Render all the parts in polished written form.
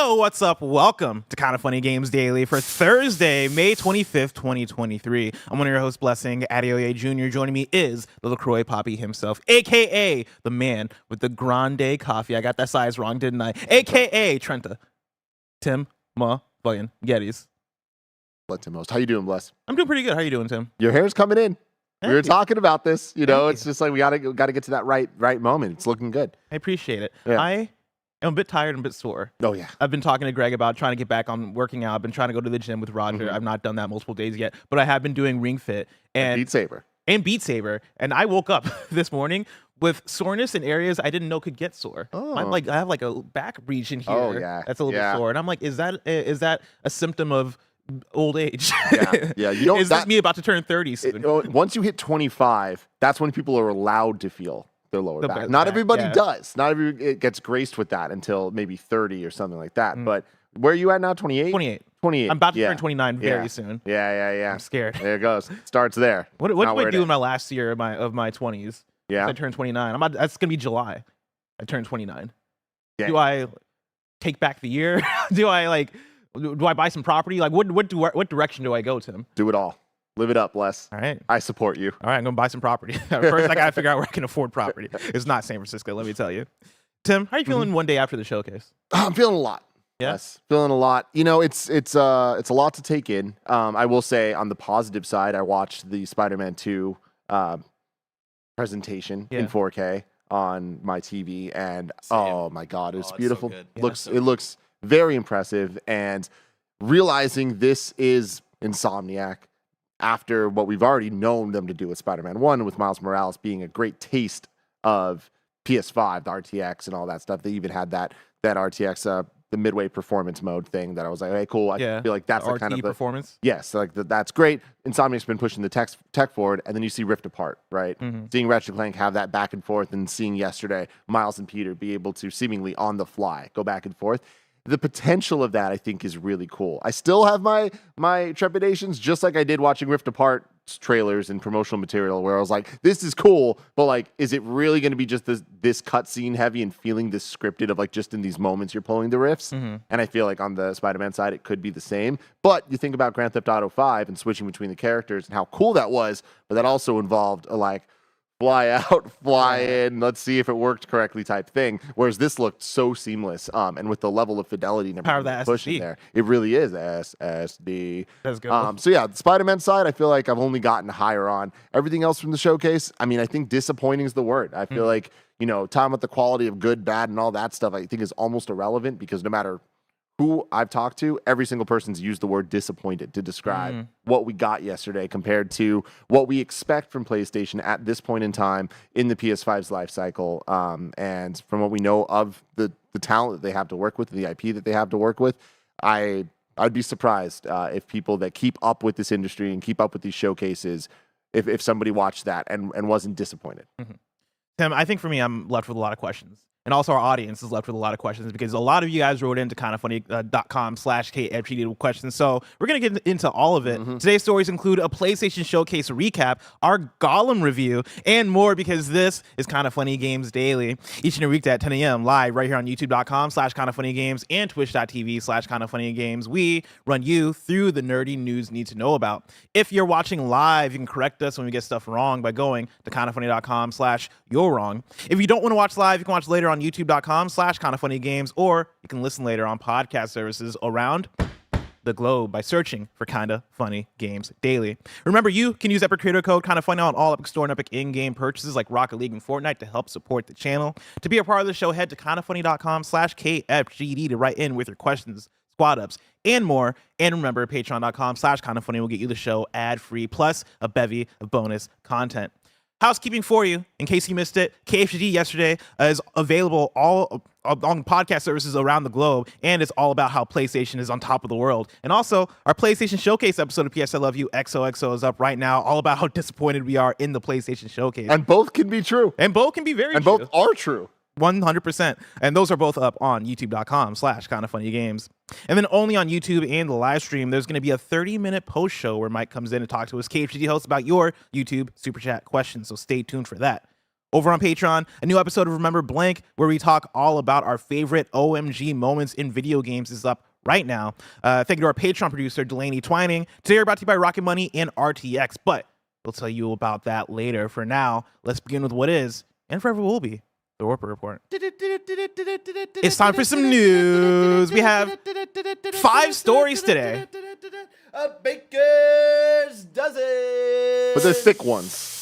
Yo, what's up? Welcome to Kinda Funny Games Daily for Thursday, May 25th, 2023. I'm one of your hosts, Blessing Adeoye Jr. Joining me is the LaCroix Poppy himself, a.k.a. the man with the grande coffee. I got that size wrong, didn't I? A.k.a. Trenta. Tim Fucking Geddes. Let Tim host. How you doing, Bless? I'm doing pretty good. How you doing, Tim? Your hair's coming in. We were talking about this. You know, Thank it's just like we gotta get to that right moment. It's looking good. I appreciate it. Yeah. I am a bit tired and a bit sore. Oh yeah. I've been talking to Greg about trying to get back on working out. I've been trying to go to the gym with Roger. I've not done that multiple days yet, but I have been doing Ring Fit and Beat Saber. And I woke up this morning with soreness in areas I didn't know could get sore. Oh. I have like a back region here. Oh, yeah. That's a little bit sore. And I'm like, is that a symptom of old age? Yeah. You don't. Is this me about to turn 30 soon? Once you hit 25, that's when people are allowed to feel their lower back. Not back, everybody yeah. does. Not everybody it gets graced with that until maybe 30 or something like that. But where are you at now? 28? 28. I'm about to turn 29 very soon. Yeah. I'm scared. There it goes. Starts there. What do I do in my last year of my 20s? Yeah. I turned 29. That's gonna be July. I turned 29. Yeah. Do I take back the year? Do I buy some property? Like what direction do I go, Tim? Do it all. Live it up, Les. All right. I support you. All right, I'm gonna buy some property. First, I gotta figure out where I can afford property. It's not San Francisco, let me tell you. Tim, how are you feeling one day after the showcase? I'm feeling a lot. Yeah? Yes, feeling a lot. You know, it's a lot to take in. I will say on the positive side, I watched the Spider-Man 2 presentation in 4K on my TV, and oh my God, it's beautiful. So It looks very impressive, and realizing this is Insomniac after what we've already known them to do with Spider-Man 1, with Miles Morales being a great taste of PS5, the RTX and all that stuff. They even had that RTX, the midway performance mode thing that I was like, hey, cool. I feel like that's the kind of performance. Yes, like that's great. Insomniac's been pushing the tech forward, and then you see Rift Apart, right? Seeing Ratchet & Clank have that back and forth, and seeing yesterday Miles and Peter be able to seemingly on the fly go back and forth. The potential of that, I think, is really cool. I still have my trepidations, just like I did watching Rift Apart trailers and promotional material, where I was like, this is cool, but like, is it really going to be just this cutscene heavy and feeling this scripted of like just in these moments you're pulling the riffs? And I feel like on the Spider-Man side, it could be the same. But you think about Grand Theft Auto 5 and switching between the characters and how cool that was, but that also involved a like, fly out, fly in, let's see if it worked correctly type thing. Whereas this looked so seamless, and with the level of fidelity and everything that pushing there, it really is SSD. That's good. So yeah, the Spider-Man side, I feel like I've only gotten higher on. Everything else from the showcase, I mean, I think disappointing is the word. I feel like, you know, talking about the quality of good, bad, and all that stuff, I think is almost irrelevant, because no matter who I've talked to, every single person's used the word disappointed to describe what we got yesterday compared to what we expect from PlayStation at this point in time in the PS5's life cycle. And from what we know of the talent that they have to work with, the IP that they have to work with, I'd be surprised if people that keep up with this industry and keep up with these showcases, if somebody watched that and wasn't disappointed. Tim, I think for me, I'm left with a lot of questions. And also our audience is left with a lot of questions, because a lot of you guys wrote into kindafunny.com/KFGD with questions. So we're going to get into all of it. Today's stories include a PlayStation Showcase recap, our Gollum review, and more, because this is Kinda Funny Games Daily. Each and every weekday at 10 a.m. live right here on youtube.com/KindaFunnyGames and twitch.tv/KindaFunnyGames. We run you through the nerdy news you need to know about. If you're watching live, you can correct us when we get stuff wrong by going to kindafunny.com/you're wrong. If you don't want to watch live, you can watch later on youtube.com/KindaFunnyGames, or you can listen later on podcast services around the globe by searching for Kinda Funny Games Daily. Remember, you can use Epic Creator Code KindaFunny on all Epic Store and Epic in-game purchases like Rocket League and Fortnite to help support the channel. To be a part of the show, head to kindafunny.com/KFGD to write in with your questions, squad ups, and more. And remember, patreon.com/KindaFunny will get you the show ad-free, plus a bevy of bonus content. Housekeeping for you, in case you missed it, KFGD yesterday is available all on podcast services around the globe, and it's all about how PlayStation is on top of the world. And also, our PlayStation Showcase episode of PS I Love You, XOXO, is up right now, all about how disappointed we are in the PlayStation Showcase. And both can be true. And both can be very true. And both are true. 100%. And those are both up on youtube.com/KindaFunnyGames. And then only on YouTube and the live stream, there's going to be a 30-minute post show where Mike comes in and talks to his KFGD host about your YouTube Super Chat questions. So stay tuned for that. Over on Patreon, a new episode of Remember Blank, where we talk all about our favorite OMG moments in video games, is up right now. Thank you to our Patreon producer, Delaney Twining. Today we're brought to you by Rocket Money and RTX, but we'll tell you about that later. For now, let's begin with what is, and forever will be, the Warper Report. It's time for some news. We have 5 stories today. A baker's dozen. But they're thick ones.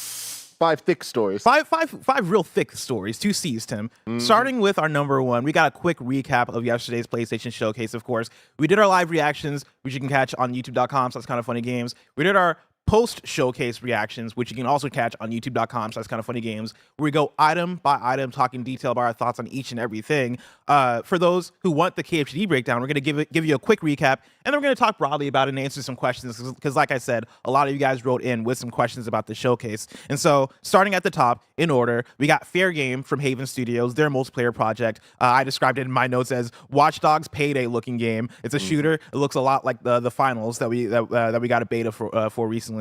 5 thick stories. Five real thick stories, 2 C's, Tim. Starting with our number 1, we got a quick recap of yesterday's PlayStation Showcase, of course. We did our live reactions, which you can catch on youtube.com, so that's KindaFunny games. We did our post-showcase reactions, which you can also catch on youtube.com, so that's KindaFunny games, where we go item by item, talking detail about our thoughts on each and everything. For those who want the KFGD breakdown, we're going to give you a quick recap, and then we're going to talk broadly about it and answer some questions, because like I said, a lot of you guys wrote in with some questions about the showcase. And so, starting at the top, in order, we got Fair Game from Haven Studios, their multiplayer project. I described it in my notes as Watch Dogs Payday-looking game. It's a shooter. It looks a lot like the finals that we got a beta for recently.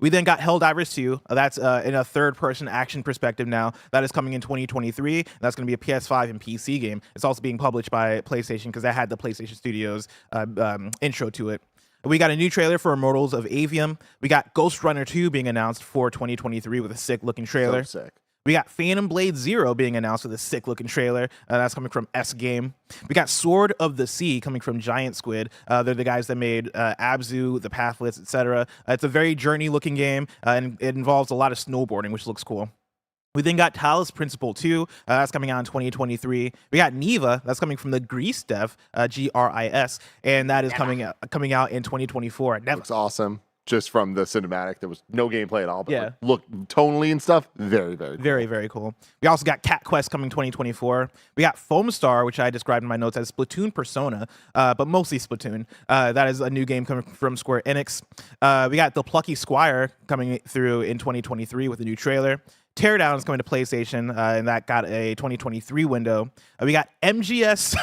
We then got Helldivers 2. That's in a third-person action perspective now. That is coming in 2023. That's going to be a PS5 and PC game. It's also being published by PlayStation because that had the PlayStation Studios intro to it. We got a new trailer for Immortals of Avium. We got Ghost Runner 2 being announced for 2023 with a sick-looking trailer. So sick. We got Phantom Blade Zero being announced with a sick-looking trailer. That's coming from S Game. We got Sword of the Sea coming from Giant Squid. They're the guys that made Abzu, The Pathless, etc. It's a very journey-looking game, and it involves a lot of snowboarding, which looks cool. We then got Talos Principle 2. That's coming out in 2023. We got Neva. That's coming from the Grease dev, Gris, and that is coming out in 2024. Looks awesome. Just from the cinematic, there was no gameplay at all. But Yeah. look, tonally and stuff, very, very cool. Very, very cool. We also got Cat Quest coming 2024. We got Foam Star, which I described in my notes as Splatoon Persona, but mostly Splatoon. That is a new game coming from Square Enix. We got The Plucky Squire coming through in 2023 with a new trailer. Teardown is coming to PlayStation, and that got a 2023 window. We got MGS.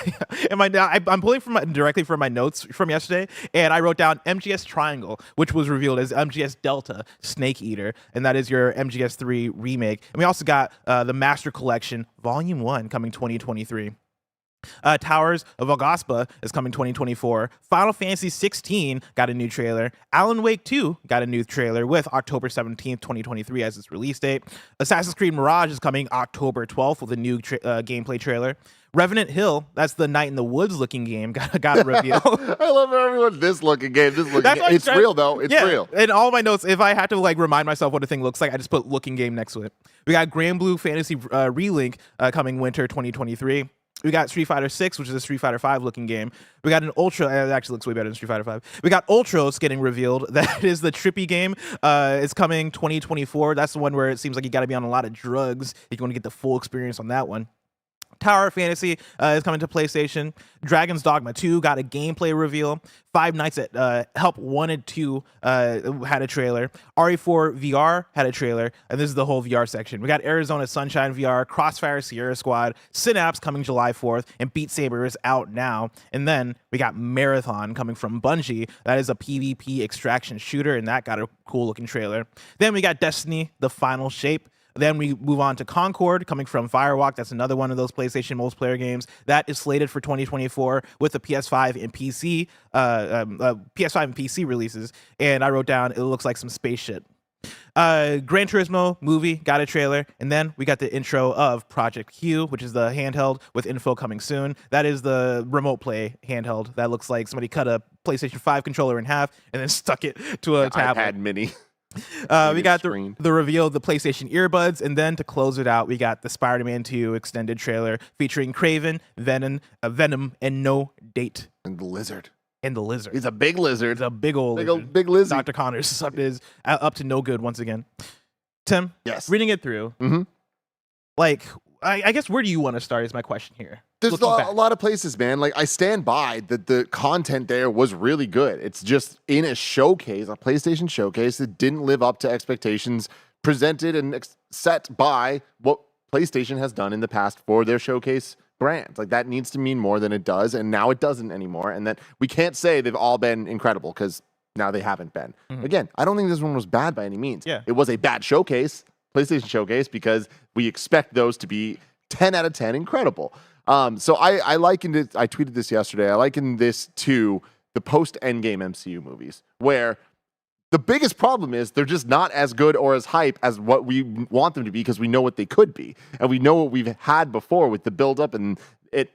I'm pulling directly from my notes from yesterday, and I wrote down MGS Triangle, which was revealed as MGS Delta Snake Eater, and that is your MGS3 remake. And we also got the Master Collection Volume 1 coming 2023. Towers of Agaspa is coming 2024. Final Fantasy 16 got a new trailer. Alan Wake 2 got a new trailer with October 17th, 2023 as its release date. Assassin's Creed Mirage is coming October 12th with a new gameplay trailer. Revenant Hill, that's the Night in the Woods looking game, got a reveal. I love everyone this looking game. It's real though. It's real. In all my notes, if I had to remind myself what a thing looks like, I just put looking game next to it. We got Grand Blue Fantasy Relink coming winter 2023. We got Street Fighter 6, which is a Street Fighter 5 looking game. We got an Ultra. It actually looks way better than Street Fighter 5. We got Ultros getting revealed. That is the trippy game. It's coming 2024. That's the one where it seems like you got to be on a lot of drugs if you want to get the full experience on that one. Tower of Fantasy is coming to PlayStation. Dragon's Dogma 2 got a gameplay reveal. Five Nights at Help 1 and 2 had a trailer. RE4 VR had a trailer, and this is the whole VR section. We got Arizona Sunshine VR, Crossfire Sierra Squad, Synapse coming July 4th, and Beat Saber is out now. And then we got Marathon coming from Bungie. That is a PvP extraction shooter, and that got a cool looking trailer. Then we got Destiny, The Final Shape. Then we move on to Concord, coming from Firewalk. That's another one of those PlayStation multiplayer games. That is slated for 2024 with the PS5 and PC, PS5 and PC releases. And I wrote down, it looks like some space shit. Gran Turismo movie got a trailer, and then we got the intro of Project Q, which is the handheld with info coming soon. That is the remote play handheld. That looks like somebody cut a PlayStation 5 controller in half and then stuck it to a tablet. iPad mini. We got the reveal of the PlayStation earbuds, and then to close it out, we got the Spider-Man 2 extended trailer featuring Kraven, Venom, and No Date. And the lizard. He's a big lizard. He's a big old lizard. Big lizard. Dr. Connors is up to no good once again. Tim, yes. Reading it through, I guess where do you want to start is my question here. There's a lot of places, man. Like, I stand by that the content there was really good. It's just in a showcase, a PlayStation showcase, that didn't live up to expectations presented and set by what PlayStation has done in the past for their showcase brands. Like, that needs to mean more than it does, and now it doesn't anymore. And that we can't say they've all been incredible, because now they haven't been. Again, I don't think this one was bad by any means. Yeah. It was a bad showcase, PlayStation Showcase because we expect those to be 10 out of 10 incredible. So I likened it, I tweeted this yesterday, I likened this to the post-Endgame MCU movies, where the biggest problem is they're just not as good or as hype as what we want them to be because we know what they could be. And we know what we've had before with the build-up and it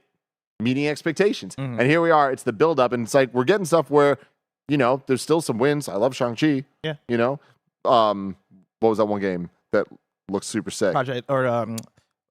meeting expectations. And here we are, it's the build-up, and it's like we're getting stuff where, there's still some wins. I love Shang-Chi. Yeah. What was that one game that looks super sick? Project, or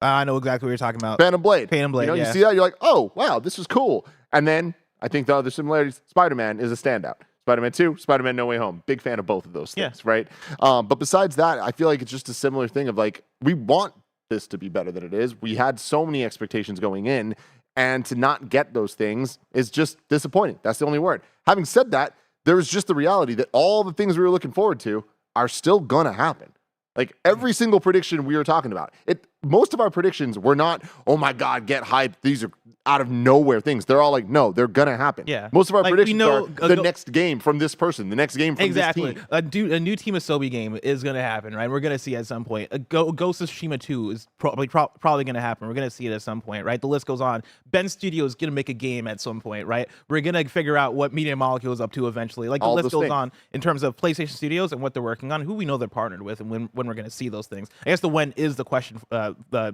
I know exactly what you're talking about. Phantom Blade. Yeah. You see that, you're like, oh, wow, this is cool. And then I think the other similarities, Spider-Man is a standout. Spider-Man 2, Spider-Man No Way Home. Big fan of both of those things, right? But besides that, I feel like it's just a similar thing of like, we want this to be better than it is. We had so many expectations going in, and to not get those things is just disappointing. That's the only word. Having said that, there's just the reality that all the things we were looking forward to are still going to happen. Like every single prediction we were talking about, most of our predictions were not, oh my God, get hyped. These are out of nowhere things. They're all like, no, they're going to happen. Yeah. Most of our predictions are the next game from this person, the next game from this team. A new Team Asobi game is going to happen, right? We're going to see at some point. Ghost of Tsushima 2 is probably going to happen. We're going to see it at some point, right? The list goes on. Ben Studio is going to make a game at some point, right? We're going to figure out what Media Molecule is up to eventually. Like the list goes on in terms of PlayStation Studios and what they're working on, who we know they're partnered with, and when we're going to see those things. I guess the when is the question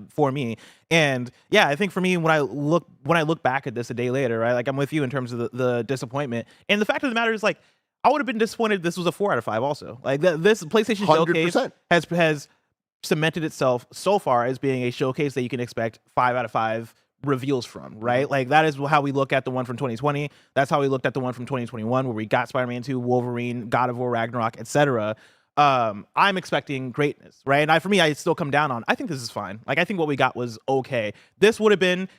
for me. And yeah, I think for me, when I look back at this a day later, right, like I'm with you in terms of the disappointment. And the fact of the matter is, like, I would have been disappointed if this was a 4 out of 5 also. Like this PlayStation 100%. Showcase has cemented itself so far as being a showcase that you can expect 5 out of 5 reveals from, right? Like that is how we look at the one from 2020. That's how we looked at the one from 2021, where we got Spider-Man 2, Wolverine, God of War Ragnarok, etc. I'm expecting greatness, right? And for me, I still come down on, I think this is fine. Like, I think what we got was okay. This would have been,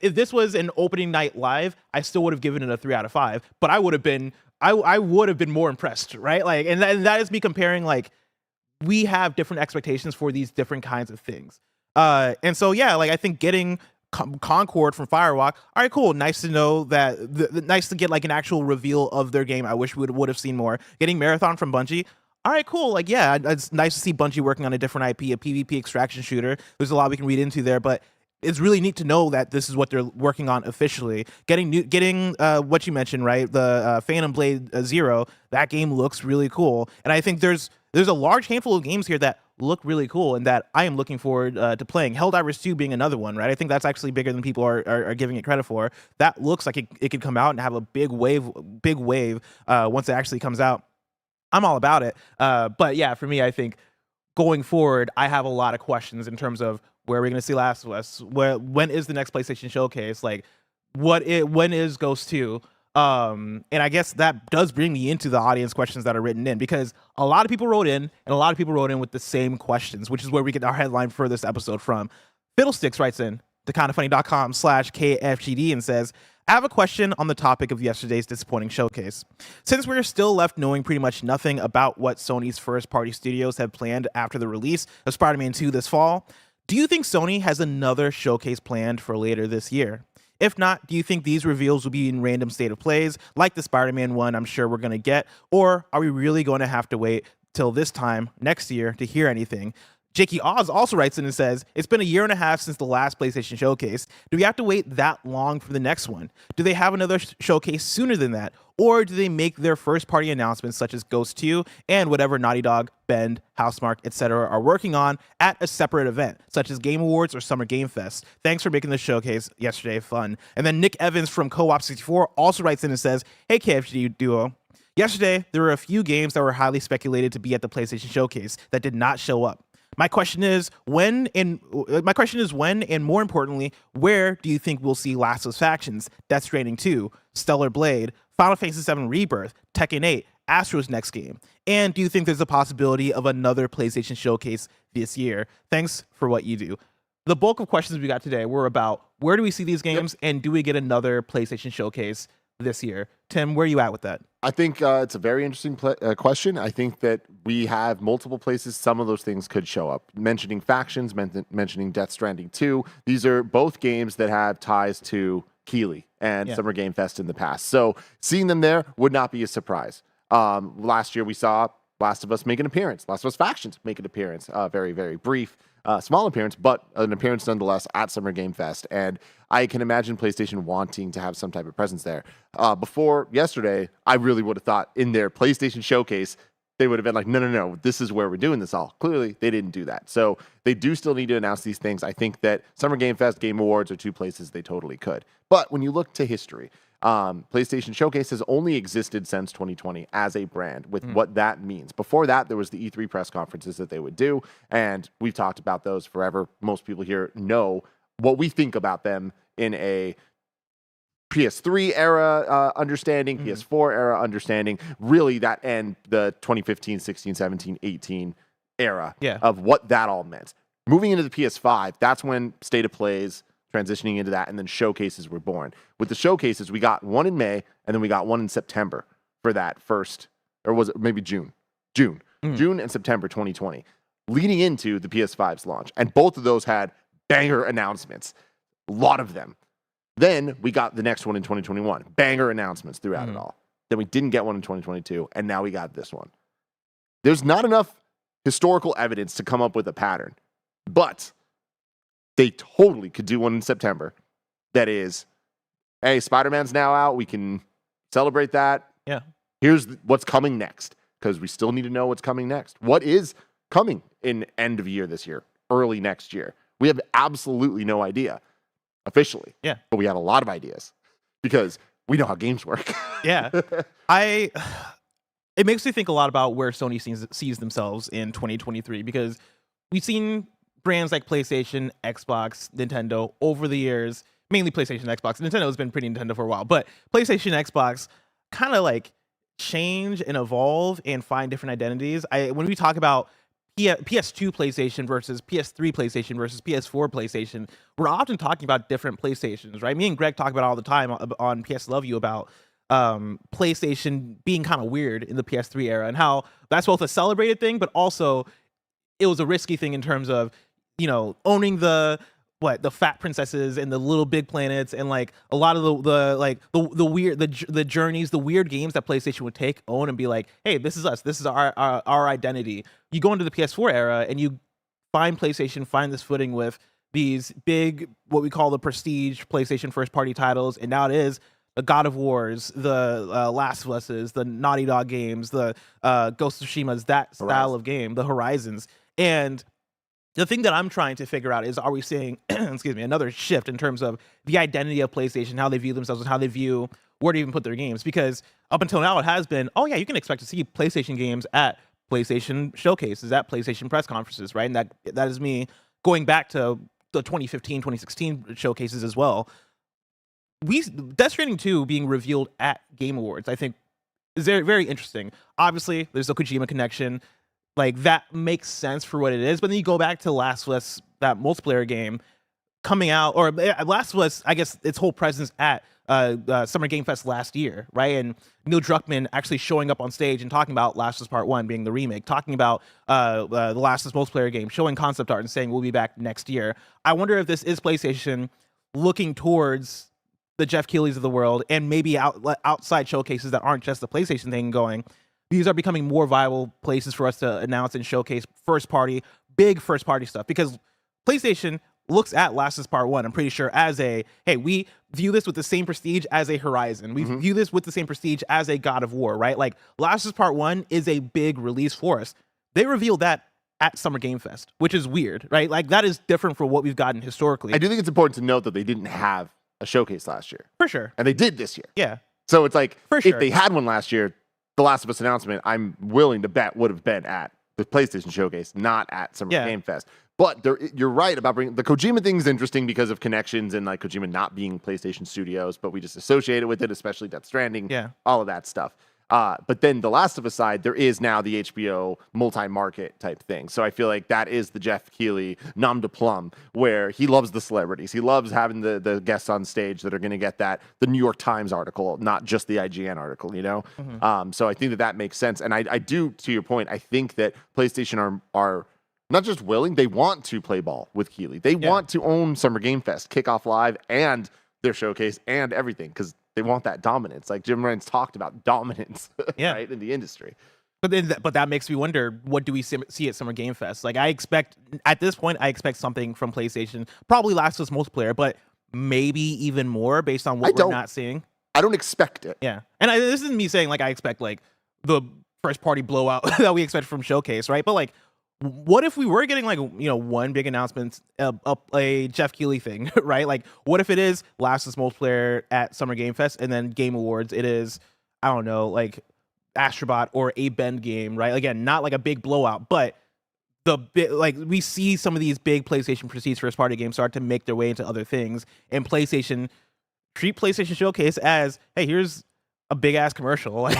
if this was an opening night live, I still would have given it a 3 out of 5, but I would have been more impressed, right? Like, and that is me comparing, like, we have different expectations for these different kinds of things. And so, yeah, like, I think getting Concord from Firewalk, all right, cool. Nice to know that, nice to get, like, an actual reveal of their game. I wish we would have seen more. Getting Marathon from Bungie, all right, cool. Like, yeah, it's nice to see Bungie working on a different IP, a PvP extraction shooter. There's a lot we can read into there, but it's really neat to know that this is what they're working on officially. Getting what you mentioned, right? The Phantom Blade Zero, that game looks really cool. And I think there's a large handful of games here that look really cool and that I am looking forward to playing. Helldivers 2 being another one, right? I think that's actually bigger than people are giving it credit for. That looks like it could come out and have a big wave once it actually comes out. I'm all about it. But yeah, for me, I think going forward, I have a lot of questions in terms of where are we going to see Last of Us? When is the next PlayStation Showcase? Like, when is Ghost 2? And I guess that does bring me into the audience questions that are written in, because a lot of people wrote in, and a lot of people wrote in with the same questions, which is where we get our headline for this episode from. Fiddlesticks writes in to KindaFunny.com/KFGD and says, I have a question on the topic of yesterday's disappointing showcase. Since we're still left knowing pretty much nothing about what Sony's first-party studios have planned after the release of Spider-Man 2 this fall, do you think Sony has another showcase planned for later this year? If not, do you think these reveals will be in random state of plays, like the Spider-Man one I'm sure we're going to get, or are we really going to have to wait till this time next year to hear anything? Jakey Oz also writes in and says, it's been a year and a half since the last PlayStation Showcase. Do we have to wait that long for the next one? Do they have another showcase sooner than that? Or do they make their first-party announcements, such as Ghost 2 and whatever Naughty Dog, Bend, Housemarque, etc. are working on at a separate event, such as Game Awards or Summer Game Fest? Thanks for making the showcase yesterday fun. And then Nick Evans from Co-op64 also writes in and says, hey, KFGD Duo. Yesterday, there were a few games that were highly speculated to be at the PlayStation Showcase that did not show up. My question is when, and more importantly, where do you think we'll see Last of Us Factions, Death Stranding 2, Stellar Blade, Final Fantasy VII Rebirth, Tekken 8, Astro's next game? And do you think there's a possibility of another PlayStation Showcase this year? Thanks for what you do. The bulk of questions we got today were about where do we see these games, and do we get another PlayStation Showcase this year? Tim, where are you at with that? I think it's a very interesting question. I think that we have multiple places some of those things could show up. Mentioning Factions, mentioning Death Stranding 2. These are both games that have ties to Keighley and Summer Game Fest in the past. So seeing them there would not be a surprise. Last year we saw Last of Us make an appearance. Last of Us Factions make an appearance. Very, very brief, small appearance, but an appearance nonetheless at Summer Game Fest. And I can imagine PlayStation wanting to have some type of presence there. Before yesterday, I really would have thought in their PlayStation showcase, they would have been like, no, this is where we're doing this all. Clearly, they didn't do that. So they do still need to announce these things. I think that Summer Game Fest, Game Awards are two places they totally could. But when you look to history, PlayStation Showcase has only existed since 2020 as a brand with what that means. Before that, there was the E3 press conferences that they would do, and we've talked about those forever. Most people here know what we think about them in a PS3 era understanding, PS4 era understanding, really that end the 2015, 16, 17, 18 era of what that all meant. Moving into the PS5, that's when State of Plays, transitioning into that, and then showcases were born. With the showcases, we got one in May, and then we got one in September for that first, or was it maybe June? June and September 2020, leading into the PS5's launch. And both of those had banger announcements, a lot of them. Then we got the next one in 2021, banger announcements throughout it all. Then we didn't get one in 2022, and now we got this one. There's not enough historical evidence to come up with a pattern, but they totally could do one in September. That is, hey, Spider-Man's now out. We can celebrate that. Yeah. Here's what's coming next, because we still need to know what's coming next. What is coming in end of year this year, early next year? We have absolutely no idea officially. Yeah. But we have a lot of ideas because we know how games work. Yeah. It makes me think a lot about where Sony sees themselves in 2023, because we've seen brands like PlayStation, Xbox, Nintendo over the years, mainly PlayStation, Xbox. Nintendo has been pretty Nintendo for a while, but PlayStation, Xbox kind of like change and evolve and find different identities. When we talk about PS2 PlayStation versus PS3 PlayStation versus PS4 PlayStation, we're often talking about different PlayStations, right? Me and Greg talk about it all the time on PS Love You about PlayStation being kind of weird in the PS3 era, and how that's both a celebrated thing, but also it was a risky thing in terms of, you know, owning the fat princesses and the little big planets, and like a lot of the weird the journeys, the weird games that PlayStation would own and be like, hey, this is us, this is our identity. You go into the PS4 era and you find PlayStation find this footing with these big, what we call the prestige PlayStation first party titles, and now it is the God of Wars, the Last of Us's, the Naughty Dog games, the Ghost of Tsushima's, that style of game, the Horizons. And the thing that I'm trying to figure out is, are we seeing, excuse me, another shift in terms of the identity of PlayStation, how they view themselves, and how they view where to even put their games? Because up until now, it has been, oh yeah, you can expect to see PlayStation games at PlayStation showcases, at PlayStation press conferences, right? And that is me going back to the 2015, 2016 showcases as well. Death Stranding 2 being revealed at Game Awards, I think, is very, very interesting. Obviously, there's the Kojima connection. Like, that makes sense for what it is. But then you go back to Last of Us, that multiplayer game coming out, or Last of Us, I guess, its whole presence at Summer Game Fest last year, right? And Neil Druckmann actually showing up on stage and talking about Last of Us Part 1 being the remake, talking about the Last of Us multiplayer game, showing concept art and saying we'll be back next year. I wonder if this is PlayStation looking towards the Jeff Keighley's of the world, and maybe outside showcases that aren't just the PlayStation thing, going, these are becoming more viable places for us to announce and showcase big first party stuff. Because PlayStation looks at Last of Us Part 1, I'm pretty sure, as hey, we view this with the same prestige as a Horizon. We view this with the same prestige as a God of War, right? Like, Last of Us Part 1 is a big release for us. They revealed that at Summer Game Fest, which is weird, right? Like, that is different from what we've gotten historically. I do think it's important to note that they didn't have a showcase last year. For sure. And they did this year. Yeah. So it's like, for sure, if they had one last year, the Last of Us announcement, I'm willing to bet, would have been at the PlayStation Showcase, not at Summer Game Fest. But you're right about bringing the Kojima thing is interesting because of connections and like Kojima not being PlayStation Studios, but we just associate it with it, especially Death Stranding, all of that stuff. But then the Last of Us side, there is now the HBO multi-market type thing. So I feel like that is the Jeff Keighley nom de plume, where he loves the celebrities. He loves having the guests on stage that are going to get the New York Times article, not just the IGN article, you know? So I think that makes sense. And I do, to your point, I think that PlayStation are not just willing, they want to play ball with Keighley. They want to own Summer Game Fest, Kickoff Live, and their showcase, and everything, because they want that dominance. Like Jim Ryan's talked about dominance, right, in the industry. But that makes me wonder, what do we see at Summer Game Fest? Like, at this point, I expect something from PlayStation, probably Last of Us multiplayer, but maybe even more based on what we're not seeing. I don't expect it. Yeah. And this isn't me saying, like, I expect, like, the first party blowout that we expect from Showcase, right? But, like, what if we were getting, like, one big announcement, a Jeff Keighley thing, right? Like, what if it is Last of Us multiplayer at Summer Game Fest, and then Game Awards, it is, I don't know, like, Astrobot or a Bend game, right? Again, not like a big blowout, but we see some of these big PlayStation Prestige first party games start to make their way into other things, and PlayStation treat PlayStation Showcase as, hey, here's a big ass commercial, like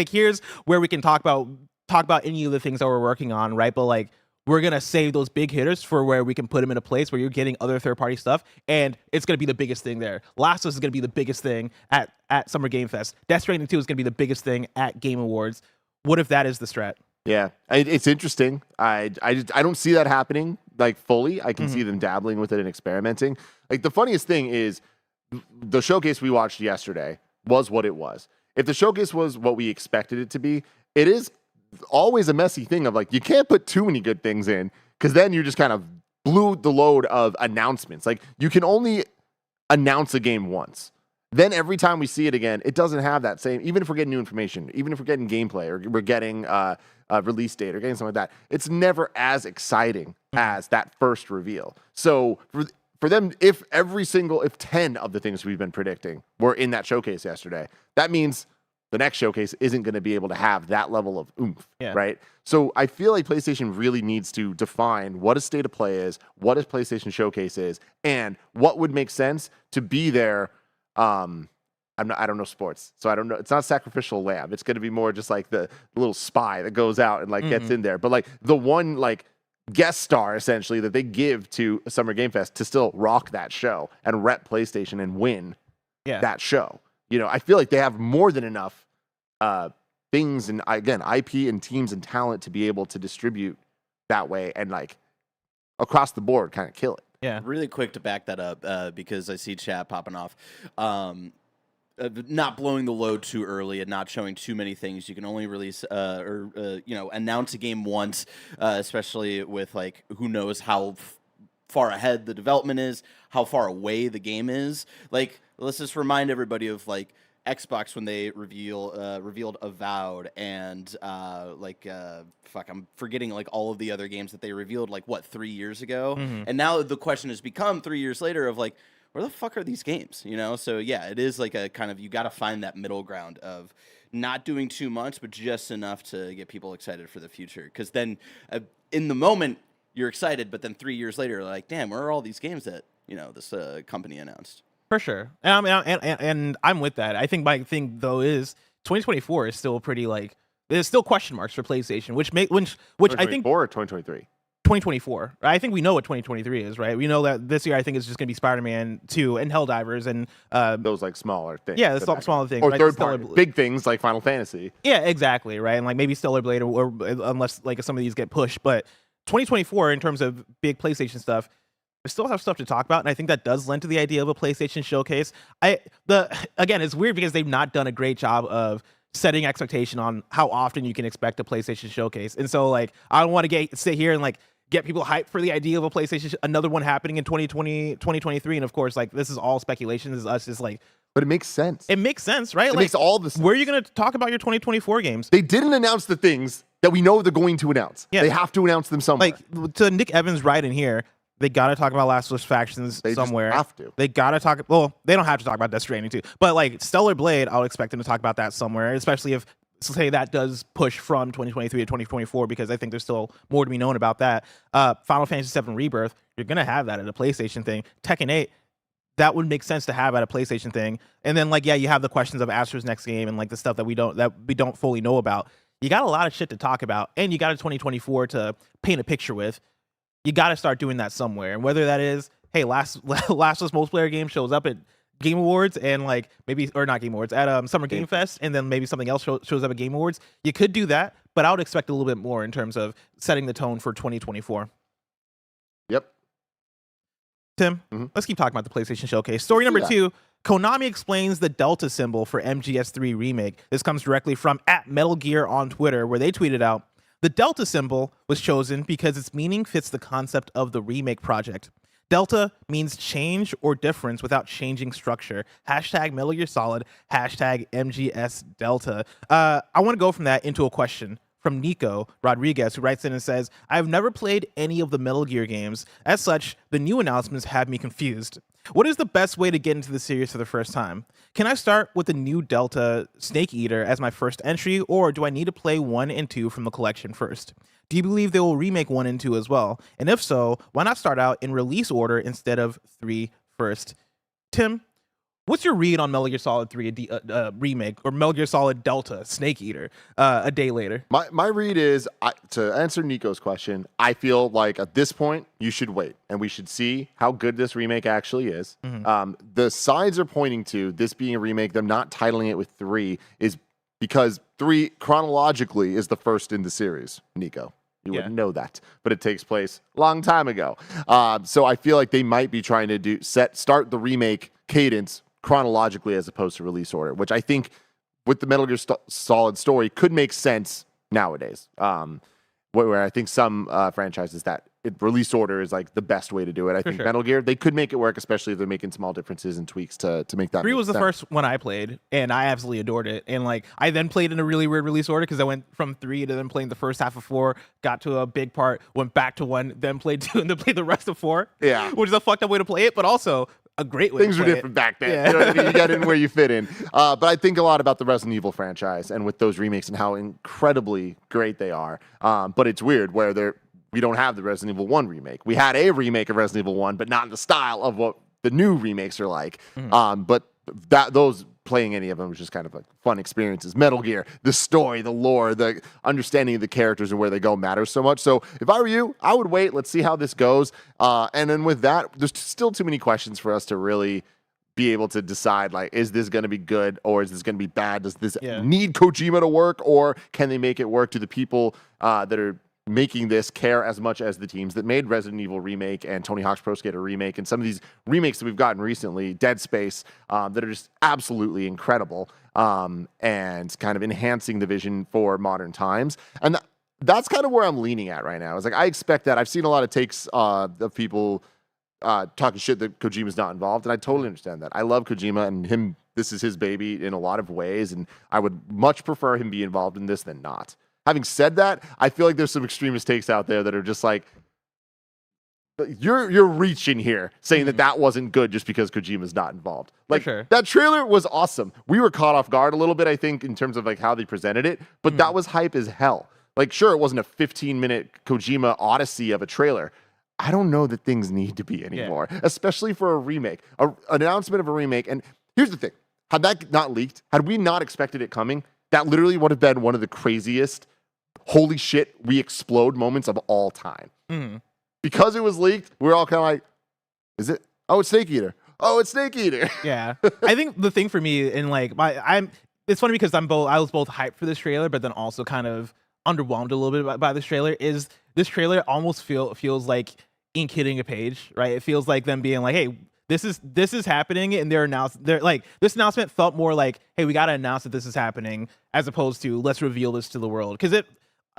here's where we can talk about any of the things that we're working on, right? But like, we're gonna save those big hitters for where we can put them in a place where you're getting other third-party stuff, and it's gonna be the biggest thing there. Last of Us is gonna be the biggest thing at Summer Game Fest. Death Stranding 2 is gonna be the biggest thing at Game Awards. What if that is the strat? Yeah, it's interesting. I don't see that happening like fully. I can see them dabbling with it and experimenting. Like, the funniest thing is the showcase we watched yesterday was what it was. If the showcase was what we expected it to be, it is always a messy thing of, like, you can't put too many good things in, because then you just kind of blew the load of announcements. Like, you can only announce a game once. Then every time we see it again, it doesn't have that same, even if we're getting new information, even if we're getting gameplay, or we're getting a release date, or getting something like that, it's never as exciting as that first reveal. So for them, if 10 of the things we've been predicting were in that showcase yesterday, that means the next showcase isn't going to be able to have that level of oomph, right? So I feel like PlayStation really needs to define what a state of play is, what a PlayStation Showcase is, and what would make sense to be there. I don't know sports, so I don't know. It's not Sacrificial Lamb. It's going to be more just like the little spy that goes out and like gets in there. But like the one like guest star essentially that they give to Summer Game Fest to still rock that show and rep PlayStation and win that show. I feel like they have more than enough things, and again, IP and teams and talent to be able to distribute that way and like across the board kind of kill it. Yeah. Really quick to back that up, because I see chat popping off. Not blowing the load too early and not showing too many things. You can only release announce a game once, especially with like who knows how far ahead the development is, how far away the game is. Like, let's just remind everybody of like Xbox when they revealed Avowed and I'm forgetting like all of the other games that they revealed 3 years ago, and now the question has become 3 years later of like, where the fuck are these games? So yeah, it is like a kind of, you got to find that middle ground of not doing too much but just enough to get people excited for the future, because then in the moment you're excited, but then 3 years later like, damn, where are all these games that this company announced? For sure. And I'm with that. I think my thing though is 2024 is still pretty like, there's still question marks for PlayStation, which I think 2023. 2024. I think we know what 2023 is, right? We know that this year I think it's just going to be Spider-Man 2 and Helldivers and those like smaller things. Yeah, the smaller things. Or right? third party big things like Final Fantasy. Yeah, exactly, right? And like maybe Stellar Blade or unless like some of these get pushed, but 2024 in terms of big PlayStation stuff, we still have stuff to talk about, and I think that does lend to the idea of a PlayStation Showcase. Again, it's weird because they've not done a great job of setting expectation on how often you can expect a PlayStation Showcase, and so like I don't want to sit here and like get people hyped for the idea of a PlayStation, another one happening in 2020, 2023, and of course like this is all speculation. This is us just like, but it makes sense. It makes sense, right? It makes all the sense. Where are you going to talk about your 2024 games? They didn't announce the things that we know they're going to announce. Yeah. They have to announce them somewhere. Like to Nick Evans right in here. They got to talk about Last of Us Factions somewhere. They have to. They got to talk. Well, they don't have to talk about Death Stranding too. But like Stellar Blade, I'll expect them to talk about that somewhere, especially if, say, that does push from 2023 to 2024, because I think there's still more to be known about that. Final Fantasy VII Rebirth, you're going to have that at a PlayStation thing. Tekken 8, that would make sense to have at a PlayStation thing. And then like, yeah, you have the questions of Astra's next game and like the stuff that we don't fully know about. You got a lot of shit to talk about, and you got a 2024 to paint a picture with. You got to start doing that somewhere. And whether that is, hey, Last of Us multiplayer game shows up at Game Awards and like maybe, or not Game Awards, at Summer Game Fest, and then maybe something else shows up at Game Awards. You could do that, but I would expect a little bit more in terms of setting the tone for 2024. Yep. Tim, let's keep talking about the PlayStation Showcase. Story number 2, Konami explains the Delta symbol for MGS3 Remake. This comes directly from @MetalGear on Twitter, where they tweeted out, "The Delta symbol was chosen because its meaning fits the concept of the remake project. Delta means change or difference without changing structure. Hashtag Metal Gear Solid, hashtag MGS Delta." I want to go from that into a question from Nico Rodriguez, who writes in and says, "I've never played any of the Metal Gear games. As such, the new announcements have me confused. What is the best way to get into the series for the first time? Can I start with the new Delta Snake Eater as my first entry, or do I need to play 1 and 2 from the collection first? Do you believe they will remake 1 and 2 as well? And if so, why not start out in release order instead of 3 first?" Tim, what's your read on Metal Gear Solid 3 remake, or Metal Gear Solid Delta Snake Eater a day later? My read is, to answer Nico's question, I feel like at this point you should wait and we should see how good this remake actually is. The signs are pointing to this being a remake, them not titling it with 3 is because 3 chronologically is the first in the series, Nico. You wouldn't know that, but it takes place a long time ago. So I feel like they might be trying to start the remake cadence chronologically as opposed to release order, which I think with the Metal Gear Solid story could make sense nowadays. Where I think some franchises that release order is like the best way to do it. I think Metal Gear, they could make it work, especially if they're making small differences and tweaks to make that. 3 was the first one I played, and I absolutely adored it. And like, I then played in a really weird release order because I went from 3 to then playing the first half of 4, got to a big part, went back to 1, then played 2, and then played the rest of 4. Yeah, which is a fucked up way to play it, but also a great way. Things were different back then. Yeah. You know what I mean? You got in where you fit in. But I think a lot about the Resident Evil franchise and with those remakes and how incredibly great they are. But it's weird where we don't have the Resident Evil 1 remake. We had a remake of Resident Evil 1, but not in the style of what the new remakes are like. But those playing any of them was just kind of like fun experiences. Metal Gear, the story, the lore, the understanding of the characters and where they go matters so much. So if I were you, I would wait. Let's see how this goes. And then with that, there's still too many questions for us to really be able to decide, like, is this going to be good or is this going to be bad? Does this need Kojima to work, or can they make it work? Do the people that are making this care as much as the teams that made Resident Evil Remake and Tony Hawk's Pro Skater Remake and some of these remakes that we've gotten recently, Dead Space, that are just absolutely incredible and kind of enhancing the vision for modern times. And that's kind of where I'm leaning at right now. It's like, I expect that. I've seen a lot of takes of people talking shit that Kojima's not involved, and I totally understand that. I love Kojima, and him. This is his baby in a lot of ways, and I would much prefer him be involved in this than not. Having said that, I feel like there's some extremist takes out there that are just like, you're reaching here, saying that wasn't good just because Kojima's not involved. Like, that trailer was awesome. We were caught off guard a little bit, I think, in terms of like how they presented it, but that was hype as hell. Like, sure, it wasn't a 15-minute Kojima odyssey of a trailer. I don't know that things need to be anymore, especially for a remake, an announcement of a remake. And here's the thing. Had that not leaked, had we not expected it coming, that literally would have been one of the craziest holy shit, we explode moments of all time. Because it was leaked, we were all kind of like, is it? Oh, it's Snake Eater. Oh, it's Snake Eater. Yeah. I think the thing for me, and like, it's funny because I was both hyped for this trailer, but then also kind of underwhelmed a little bit by this trailer, is this trailer almost feels like ink hitting a page, right? It feels like them being like, hey, this is happening, and they're like, this announcement felt more like, hey, we got to announce that this is happening, as opposed to let's reveal this to the world. Because it,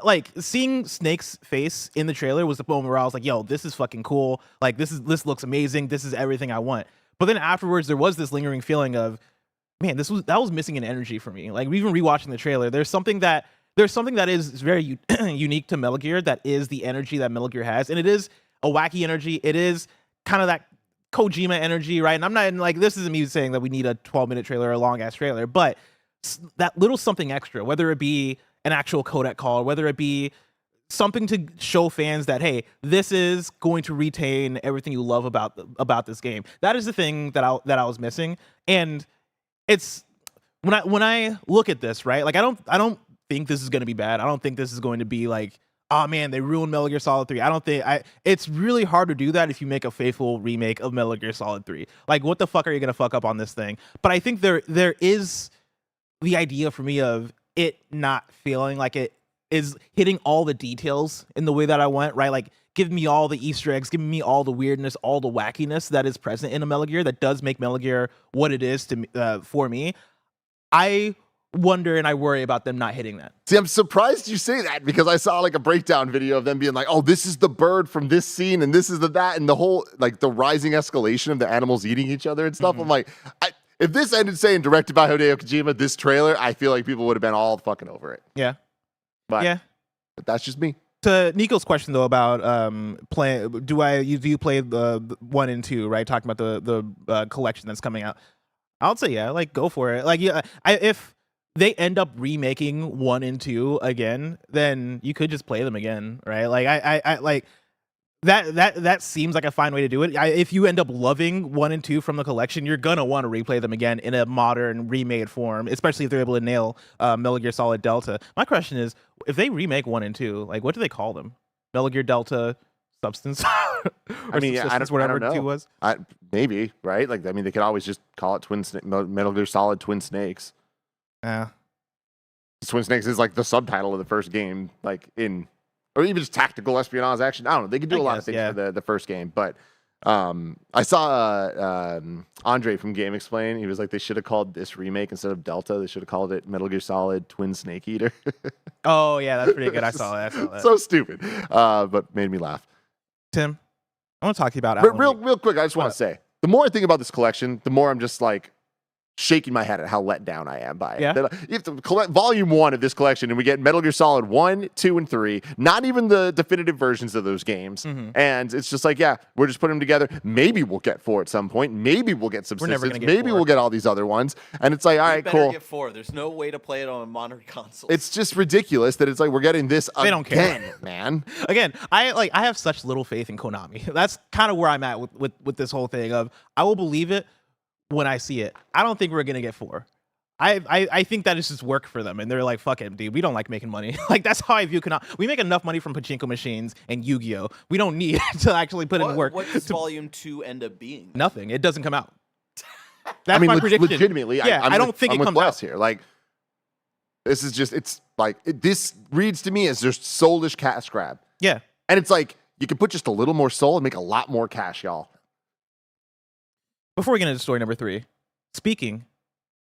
like, seeing Snake's face in the trailer was the moment where I was like, yo, this is fucking cool. Like, this looks amazing. This is everything I want. But then afterwards, there was this lingering feeling of, man, that was missing an energy for me. Like, even rewatching the trailer, there's something that is very unique to Metal Gear, that is the energy that Metal Gear has, and it is a wacky energy. It is kind of that Kojima energy, right? And I'm not like, this isn't me saying that we need a 12-minute trailer or a long ass trailer, but that little something extra, whether it be an actual codec call, whether it be something to show fans that, hey, this is going to retain everything you love about this game. That is the thing that I was missing. And it's when I look at this, right? Like, I don't think this is going to be bad. I don't think this is going to be like, oh man, they ruined Metal Gear Solid 3. It's really hard to do that if you make a faithful remake of Metal Gear Solid 3. Like, what the fuck are you going to fuck up on this thing? But I think there is the idea for me of it not feeling like it is hitting all the details in the way that I want, right? Like, give me all the Easter eggs, give me all the weirdness, all the wackiness that is present in a Metal Gear that does make Metal Gear what it is to me, for me. I wonder and I worry about them not hitting that. See, I'm surprised you say that because I saw like a breakdown video of them being like, oh, this is the bird from this scene and this is that, and the whole like the rising escalation of the animals eating each other and stuff. I'm like, if this ended saying directed by Hideo Kojima, this trailer, I feel like people would have been all fucking over it. Yeah. But that's just me. To Nico's question though about playing, do you play the 1 and 2, right? Talking about the collection that's coming out. I would say yeah, like go for it. Like if they end up remaking 1 and 2 again, then you could just play them again, right? Like I like that seems like a fine way to do it. If you end up loving 1 and 2 from the collection, you're gonna want to replay them again in a modern remade form, especially if they're able to nail Metal Gear Solid Delta. My question is, if they remake 1 and 2, like what do they call them? Metal Gear Delta Substance? I mean, I don't know. 2 was. Maybe, right? Like, I mean, they could always just call it Metal Gear Solid Twin Snakes. Yeah. Twin Snakes is like the subtitle of the first game, like or even just tactical espionage action. I don't know. They could do a lot of things for the first game, but I saw Andre from Game Explain. He was like, they should have called this remake instead of Delta. They should have called it Metal Gear Solid Twin Snake Eater. Oh yeah, that's pretty good. I saw that. So stupid, but made me laugh. Tim, I want to talk to you about real quick. I just want to say, the more I think about this collection, the more I'm just like shaking my head at how let down I am by it. Yeah. You have to collect volume 1 of this collection, and we get Metal Gear Solid 1, 2, and 3, not even the definitive versions of those games. And it's just like, yeah, we're just putting them together. Maybe we'll get 4 at some point. Maybe we'll get Subsistence. Maybe we'll get all these other ones. And it's like, all right, cool. Get 4. There's no way to play it on a modern console. It's just ridiculous that it's like we're getting this again, don't care. man. Again, I have such little faith in Konami. That's kind of where I'm at with this whole thing of I will believe it when I see it. I don't think we're gonna get 4. I think that is just work for them, and they're like, fuck it, dude, we don't like making money. Like that's how I view Konami. We make enough money from pachinko machines and Yu-Gi-Oh. We don't need to actually put in work. What does Volume 2 end up being? Nothing. It doesn't come out. That's my prediction. Legitimately, yeah, I don't think it comes out here. Like this is just, it's like this reads to me as just soulish cash grab. Yeah, and it's like you can put just a little more soul and make a lot more cash, y'all. Before we get into story number 3, speaking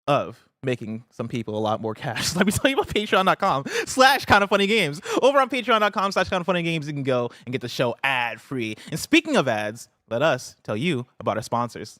of making some people a lot more cash, let me tell you about patreon.com/KindaFunnyGames. Over on patreon.com/KindaFunnyGames, you can go and get the show ad-free. And speaking of ads, let us tell you about our sponsors.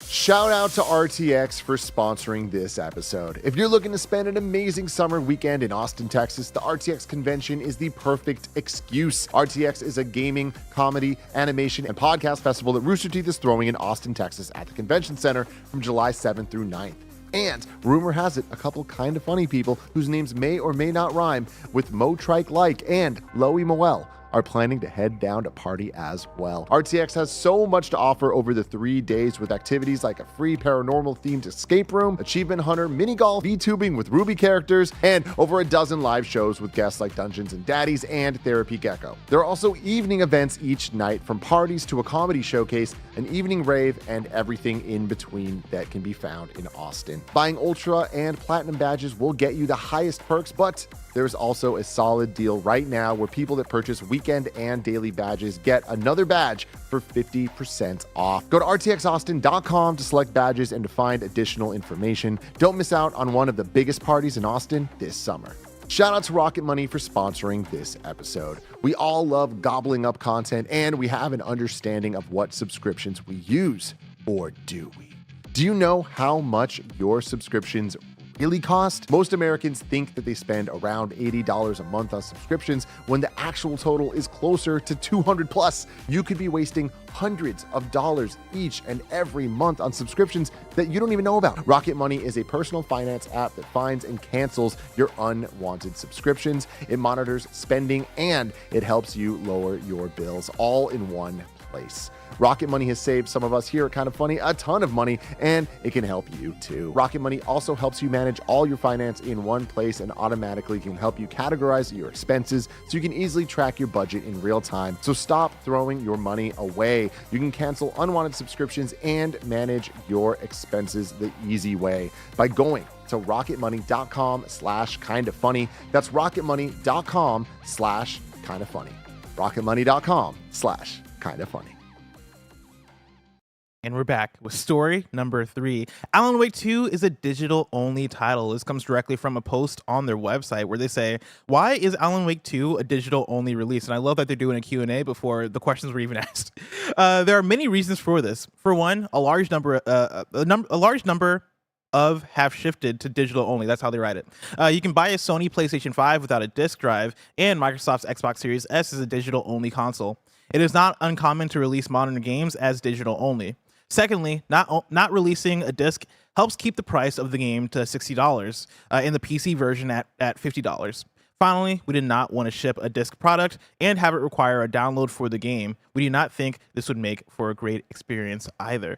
Shout out to RTX for sponsoring this episode. If you're looking to spend an amazing summer weekend in Austin, Texas, the RTX convention is the perfect excuse. RTX is a gaming, comedy, animation, and podcast festival that Rooster Teeth is throwing in Austin, Texas at the Convention Center from July 7th through 9th. And rumor has it, a couple kind of funny people whose names may or may not rhyme with Mo Trike Like and Loey Moel are planning to head down to party as well. RTX has so much to offer over the 3 days with activities like a free paranormal themed escape room, achievement hunter, mini golf, VTubing with Ruby characters, and over a dozen live shows with guests like Dungeons and Daddies and Therapy Gecko. There are also evening events each night, from parties to a comedy showcase, an evening rave, and everything in between that can be found in Austin. Buying Ultra and Platinum badges will get you the highest perks, but there's also a solid deal right now where people that purchase weekend and daily badges get another badge for 50% off. Go to rtxaustin.com to select badges and to find additional information. Don't miss out on one of the biggest parties in Austin this summer. Shout out to Rocket Money for sponsoring this episode. We all love gobbling up content, and we have an understanding of what subscriptions we use, or do we? Do you know how much your subscriptions really cost? Most Americans think that they spend around $80 a month on subscriptions when the actual total is closer to $200 plus. You could be wasting hundreds of dollars each and every month on subscriptions that you don't even know about. Rocket Money is a personal finance app that finds and cancels your unwanted subscriptions. It monitors spending and it helps you lower your bills all in one place. Rocket Money has saved some of us here at Kinda Funny a ton of money, and it can help you too. Rocket Money also helps you manage all your finance in one place and automatically can help you categorize your expenses so you can easily track your budget in real time. So stop throwing your money away. You can cancel unwanted subscriptions and manage your expenses the easy way by going to rocketmoney.com/kindafunny. That's rocketmoney.com/kindafunny. rocketmoney.com/KindaFunny. And we're back with story number 3. Alan Wake 2 is a digital-only title. This comes directly from a post on their website where they say, why is Alan Wake 2 a digital-only release? And I love that they're doing a Q&A before the questions were even asked. There are many reasons for this. For one, a large number of have shifted to digital only. That's how they write it. You can buy a Sony PlayStation 5 without a disc drive, and Microsoft's Xbox Series S is a digital-only console. It is not uncommon to release modern games as digital-only. Secondly, not releasing a disc helps keep the price of the game to $60, and the PC version at $50. Finally, we did not want to ship a disc product and have it require a download for the game. We do not think this would make for a great experience either.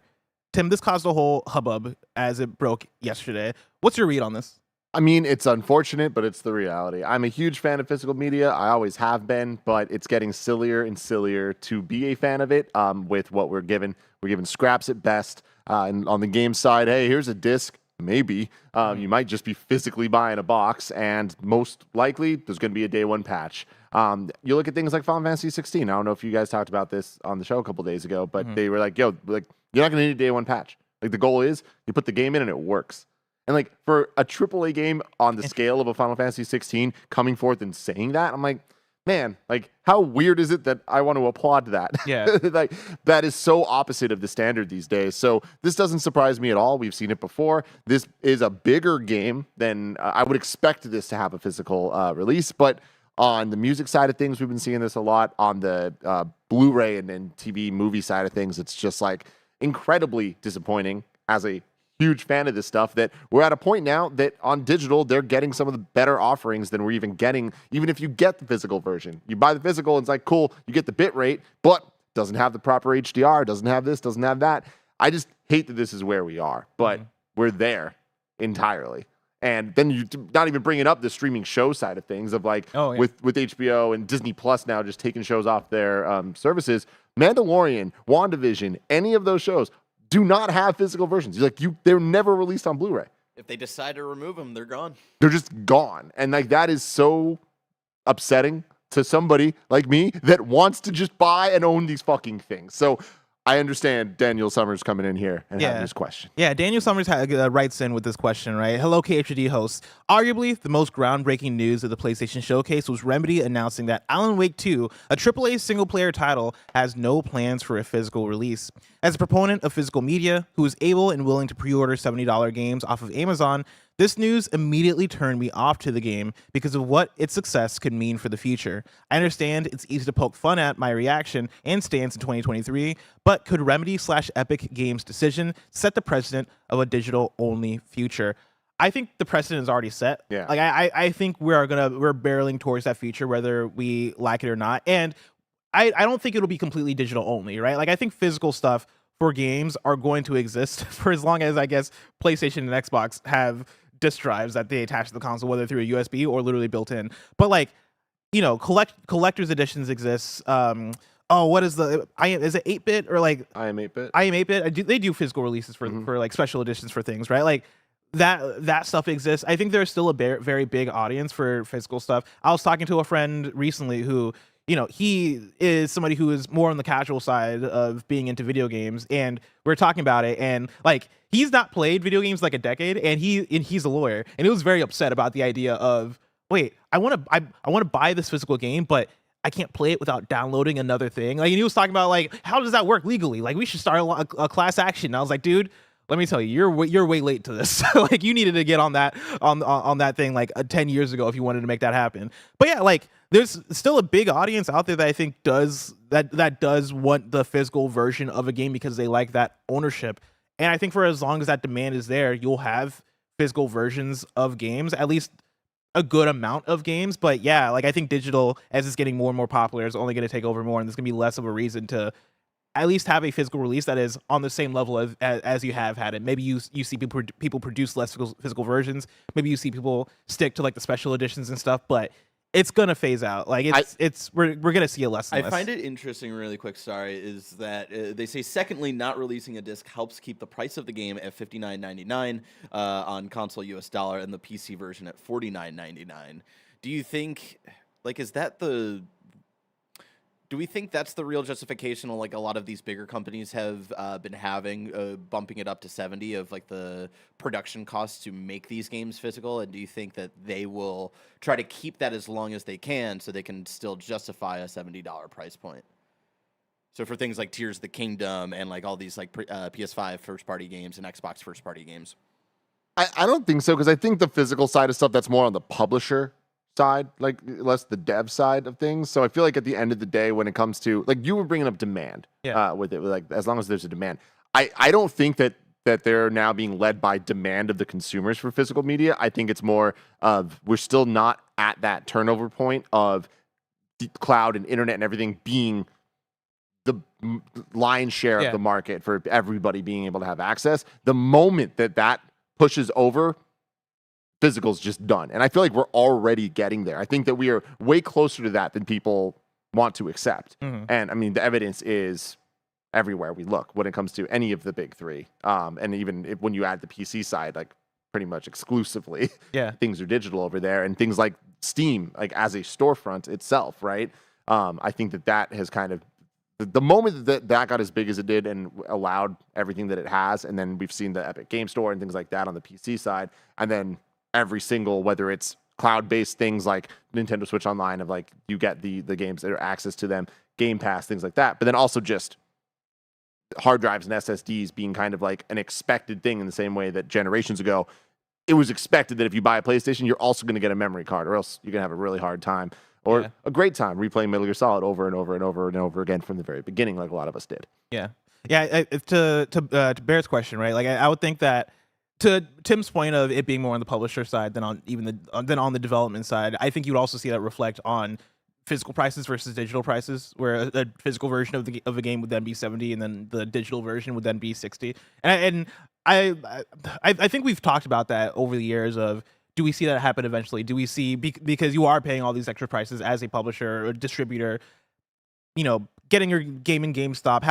Tim, this caused a whole hubbub as it broke yesterday. What's your read on this? I mean, it's unfortunate, but it's the reality. I'm a huge fan of physical media. I always have been, but it's getting sillier and sillier to be a fan of it with what we're given. We're given scraps at best. And on the game side, hey, here's a disc. Maybe. You might just be physically buying a box, and most likely there's going to be a day one patch. You look at things like Final Fantasy 16. I don't know if you guys talked about this on the show a couple days ago, but they were like, yo, like, you're not going to need a day one patch. Like, the goal is you put the game in and it works. And like for a AAA game on the scale of a Final Fantasy 16 coming forth and saying that, I'm like, man, like how weird is it that I want to applaud that? Yeah. Like that is so opposite of the standard these days. So this doesn't surprise me at all. We've seen it before. This is a bigger game than I would expect this to have a physical release. But on the music side of things, we've been seeing this a lot. On the Blu-ray and TV movie side of things, it's just like incredibly disappointing as a huge fan of this stuff that we're at a point now that on digital, they're getting some of the better offerings than we're even getting, even if you get the physical version. You buy the physical and it's like, cool, you get the bit rate, but doesn't have the proper HDR, doesn't have this, doesn't have that. I just hate that this is where we are, but we're there entirely. And then you not even bringing up the streaming show side of things of like with HBO and Disney Plus now just taking shows off their services. Mandalorian, WandaVision, any of those shows do not have physical versions. They're never released on Blu-ray. If they decide to remove them, they're gone. They're just gone. And like that is so upsetting to somebody like me that wants to just buy and own these fucking things. So I understand Daniel Summers coming in here and having this question. Yeah, Daniel Summers writes in with this question, right? Hello, KFGD hosts. Arguably, the most groundbreaking news of the PlayStation Showcase was Remedy announcing that Alan Wake 2, a AAA single-player title, has no plans for a physical release. As a proponent of physical media, who is able and willing to pre-order $70 games off of Amazon, this news immediately turned me off to the game because of what its success could mean for the future. I understand it's easy to poke fun at my reaction and stance in 2023, but could Remedy/Epic Games' decision set the precedent of a digital-only future? I think the precedent is already set. Yeah. Like I think we're barreling towards that future, whether we like it or not. And I don't think it'll be completely digital only, right? Like I think physical stuff for games are going to exist for as long as I guess PlayStation and Xbox have disc drives that they attach to the console, whether through a USB or literally built in. But like, you know, collector's editions exist. What is is it 8-bit or like I am 8-bit? I am 8-bit. They do physical releases for like special editions for things, right? Like that stuff exists. I think there's still a very big audience for physical stuff. I was talking to a friend recently who, you know, he is somebody who is more on the casual side of being into video games, and we're talking about it, and like he's not played video games like a decade, and he's a lawyer, and he was very upset about the idea of, wait, I want to buy this physical game, but I can't play it without downloading another thing. Like, and he was talking about like, how does that work legally? Like, we should start a class action. And I was like, dude, let me tell you, you're way late to this. Like, you needed to get on that thing like 10 years ago if you wanted to make that happen. But yeah, like there's still a big audience out there that I think does want the physical version of a game because they like that ownership. And I think for as long as that demand is there, you'll have physical versions of games, at least a good amount of games. But yeah, like I think digital, as it's getting more and more popular, is only going to take over more, and there's going to be less of a reason to at least have a physical release that is on the same level as you have had it. Maybe you see people produce less physical versions. Maybe you see people stick to like the special editions and stuff, but it's gonna phase out. Like we're gonna see a less and less. I find it interesting, really quick, is that they say, secondly, not releasing a disc helps keep the price of the game at $59.99 on console US dollar and the PC version at $49.99. Do you think, like, is that the Do we think that's the real justification like a lot of these bigger companies have been having, bumping it up to 70 of like the production costs to make these games physical? And do you think that they will try to keep that as long as they can so they can still justify a $70 price point? So for things like Tears of the Kingdom and like all these like PS5 first-party games and Xbox first-party games. I don't think so, because I think the physical side of stuff, that's more on the publisher side, like less the dev side of things. So I feel like at the end of the day, when it comes to, like, you were bringing up demand with it, like as long as there's a demand. I don't think that they're now being led by demand of the consumers for physical media. I think it's more of, we're still not at that turnover point of the cloud and internet and everything being the lion's share of the market for everybody being able to have access. The moment that pushes over, physical's just done. And I feel like we're already getting there. I think that we are way closer to that than people want to accept. And I mean, the evidence is everywhere we look when it comes to any of the big three. And even when you add the PC side, like pretty much exclusively, things are digital over there. And things like Steam, like as a storefront itself, right? I think that has kind of, the moment that got as big as it did and allowed everything that it has, and then we've seen the Epic Game Store and things like that on the PC side, and then every single, whether it's cloud-based things like Nintendo Switch Online, of like you get the games that are access to them, Game Pass, things like that, but then also just hard drives and SSDs being kind of like an expected thing in the same way that generations ago, it was expected that if you buy a PlayStation, you're also going to get a memory card, or else you're going to have a really hard time. Or a great time replaying Metal Gear Solid over and over and over and over again from the very beginning, like a lot of us did. To Bear's question, right? Like I would think that, to Tim's point of it being more on the publisher side than on the development side, I think you would also see that reflect on physical prices versus digital prices, where a physical version of a game would then be 70, and then the digital version would then be 60. And I think we've talked about that over the years of, do we see that happen eventually? Do we see, because you are paying all these extra prices as a publisher or distributor, getting your game in GameStop,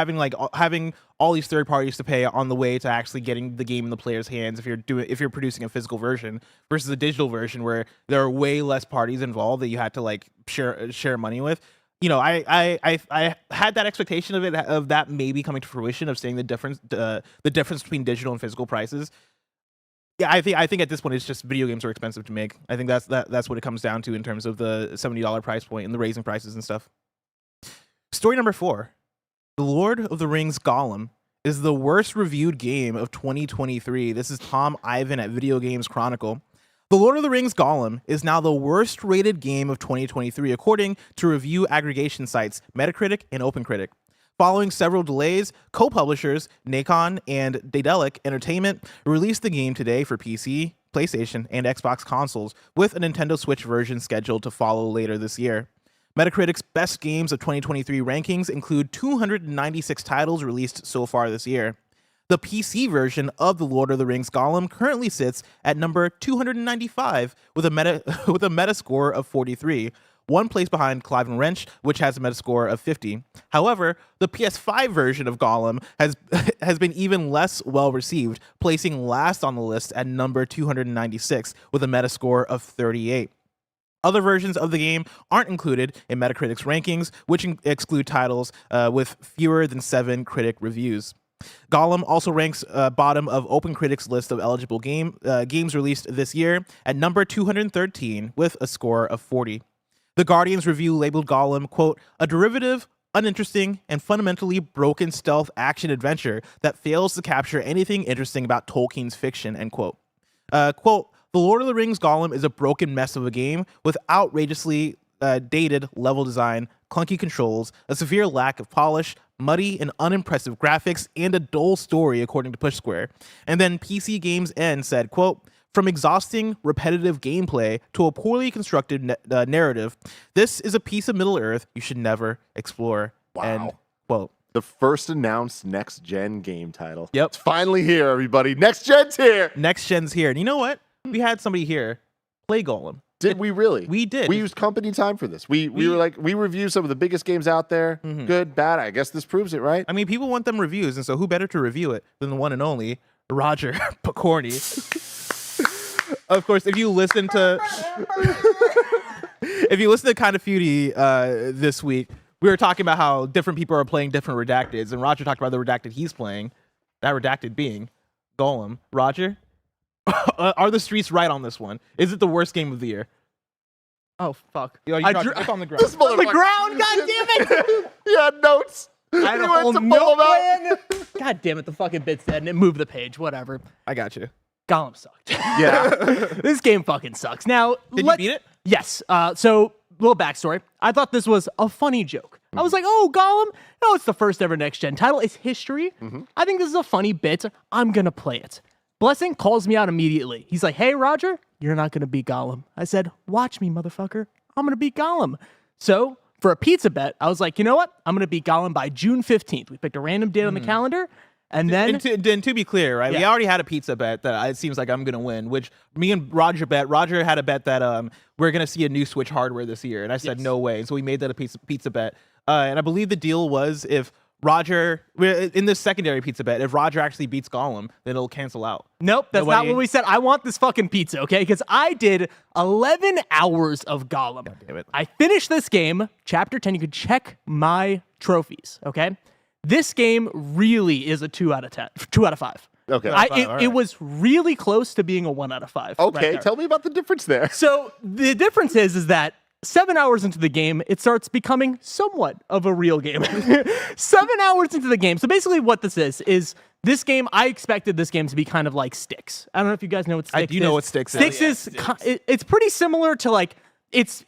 having all these third parties to pay on the way to actually getting the game in the player's hands if you're producing a physical version versus a digital version where there are way less parties involved that you had to like share money with. I had that expectation of that maybe coming to fruition, of seeing the difference between digital and physical prices. Yeah, I think at this point it's just video games are expensive to make. I think that's what it comes down to in terms of the $70 price point and the raising prices and stuff. Story number 4. The Lord of the Rings Gollum is the worst reviewed game of 2023. This is Tom Ivan at Video Games Chronicle. The Lord of the Rings Gollum is now the worst rated game of 2023, according to review aggregation sites Metacritic and OpenCritic. Following several delays, co-publishers Nacon and Daedalic Entertainment released the game today for PC, PlayStation, and Xbox consoles, with a Nintendo Switch version scheduled to follow later this year. Metacritic's best games of 2023 rankings include 296 titles released so far this year. The PC version of The Lord of the Rings Gollum currently sits at number 295 with a Metascore of 43. One place behind Clive and Wrench, which has a Metascore of 50. However, the PS5 version of Gollum has been even less well received, placing last on the list at number 296 with a Metascore of 38. Other versions of the game aren't included in Metacritic's rankings, which exclude titles with fewer than 7 critic reviews. Gollum also ranks bottom of OpenCritic's list of eligible games released this year at number 213 with a score of 40. The Guardian's review labeled Gollum, quote, a derivative, uninteresting, and fundamentally broken stealth action adventure that fails to capture anything interesting about Tolkien's fiction, end quote. Quote, The Lord of the Rings Gollum is a broken mess of a game with outrageously dated level design, clunky controls, a severe lack of polish, muddy and unimpressive graphics, and a dull story, according to Push Square. And then PC Games N said, quote, from exhausting, repetitive gameplay to a poorly constructed narrative, this is a piece of Middle-earth you should never explore. Wow. End quote. The first announced next-gen game title. Yep. It's finally here, everybody. Next-gen's here. Next gen's here. And you know what? We had somebody here play Gollum. Did we really? We did. We used company time for this. We were like, we review some of the biggest games out there. Good, bad. I guess this proves it, right? I mean, people want them reviews, and so who better to review it than the one and only Roger Picorni? Of course, if you listen to KindaFunny this week, we were talking about how different people are playing different redacteds, and Roger talked about the redacted he's playing. That redacted being Gollum. Roger, are the streets right on this one? Is it the worst game of the year? Oh fuck! Yo, you it's on the ground. This On the motherfucker- ground, god damn it! He had notes. I had a He went whole to pull note them out. plan. God damn it, the fucking bit's dead and it moved the page. Whatever. I got you. Gollum sucked. Yeah. This game fucking sucks. Now, Did you beat it? Yes. So, little backstory. I thought this was a funny joke. I was like, oh, Gollum. No, it's the first ever next gen title. It's history. I think this is a funny bit. I'm gonna play it. Blessing calls me out immediately. He's like, hey, Roger, you're not gonna beat Gollum. I said, watch me, motherfucker. I'm gonna beat Gollum. So, for a pizza bet, I was like, you know what? I'm gonna beat Gollum by June 15th. We picked a random date on the calendar. And then, And to be clear, right? We Yeah. already had a pizza bet that it seems like I'm gonna win. Which me and Roger bet. Roger had a bet that we're gonna see a new Switch hardware this year, and I said Yes. no way. So we made that a pizza bet. And I believe the deal was if Roger in this secondary pizza bet, if Roger actually beats Gollum, then it'll cancel out. nope, that's not Nobody- what we said. I want this fucking pizza, okay? Because I did 11 hours of Gollum. damn it. I finished this game, chapter 10. You could check my trophies, okay? This game really is a 2 out of 10, 2 out of 5. Okay. It was really close to being a 1 out of 5. right Okay, there. tell me about the difference there. So the difference is that 7 hours into the game, it starts becoming somewhat of a real game. 7 hours into the game. So basically what this is this game, I expected this game to be kind of like Styx. I don't know if you guys know what Styx is. I do know what Styx is. Styx Yeah, is, Styx. it's pretty similar to like, it's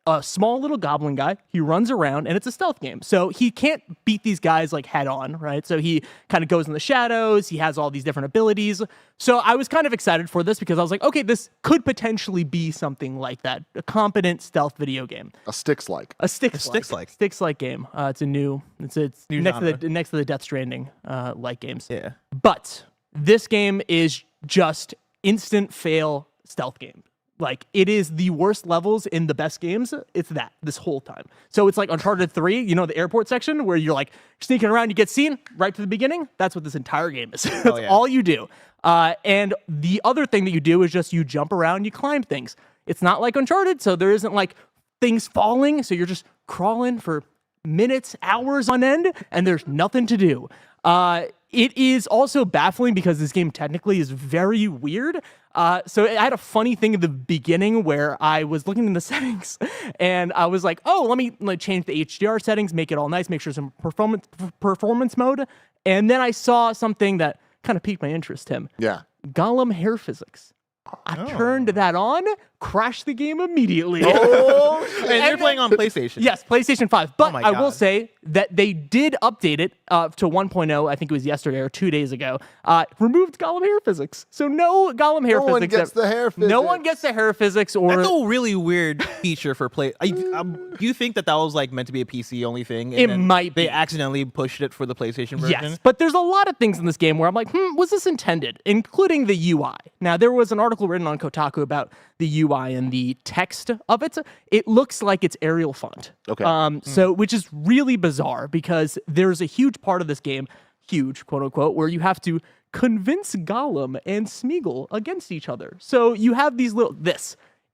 a small little goblin guy. He runs around and it's a stealth game. So he can't beat these guys like head on, right? So he kind of goes in the shadows. He has all these different abilities. So I was kind of excited for this because I was like, okay, this could potentially be something like that. A competent stealth video game. A Styx like. A Styx-like. Styx-like game. It's a new, it's New next to genre. the Death Stranding like games. Yeah. But this game is just instant fail stealth game. Like, it is the worst levels in the best games. It's that this whole time. So it's like Uncharted 3, you know, the airport section where you're like sneaking around, you get seen right to the beginning. That's what this entire game is. That's yeah. all you do. And the other thing that you do is just you jump around, you climb things. It's not like Uncharted, so there isn't like things falling. So you're just crawling for minutes, hours on end, and there's nothing to do. It is also baffling because this game technically is very weird. So I had a funny thing at the beginning where I was looking in the settings and I was like, oh, let me change the HDR settings, make it all nice, make sure some performance mode. And then I saw something that kind of piqued my interest, Tim. Yeah. Gollum hair physics. I turned that on, crashed the game immediately. And you're playing on PlayStation. Yes, PlayStation 5. But my I will God. say that they did update it to 1.0, I think it was yesterday or 2 days ago. Removed Gollum hair physics. So no Gollum hair No one physics. gets the hair No one physics. gets the hair physics or... That's a really weird feature for play. Do you think that was like meant to be a PC only thing? And It then might They be. accidentally pushed it for the PlayStation version. Yes, but there's a lot of things in this game where I'm like, was this intended? Including the UI. Now, there was an article written on Kotaku about the UI and the text of it. It looks like it's Arial font. Okay. So, which is really bizarre because there's a huge part of this game, huge, quote unquote, where you have to convince Gollum and Smeagol against each other. So you have these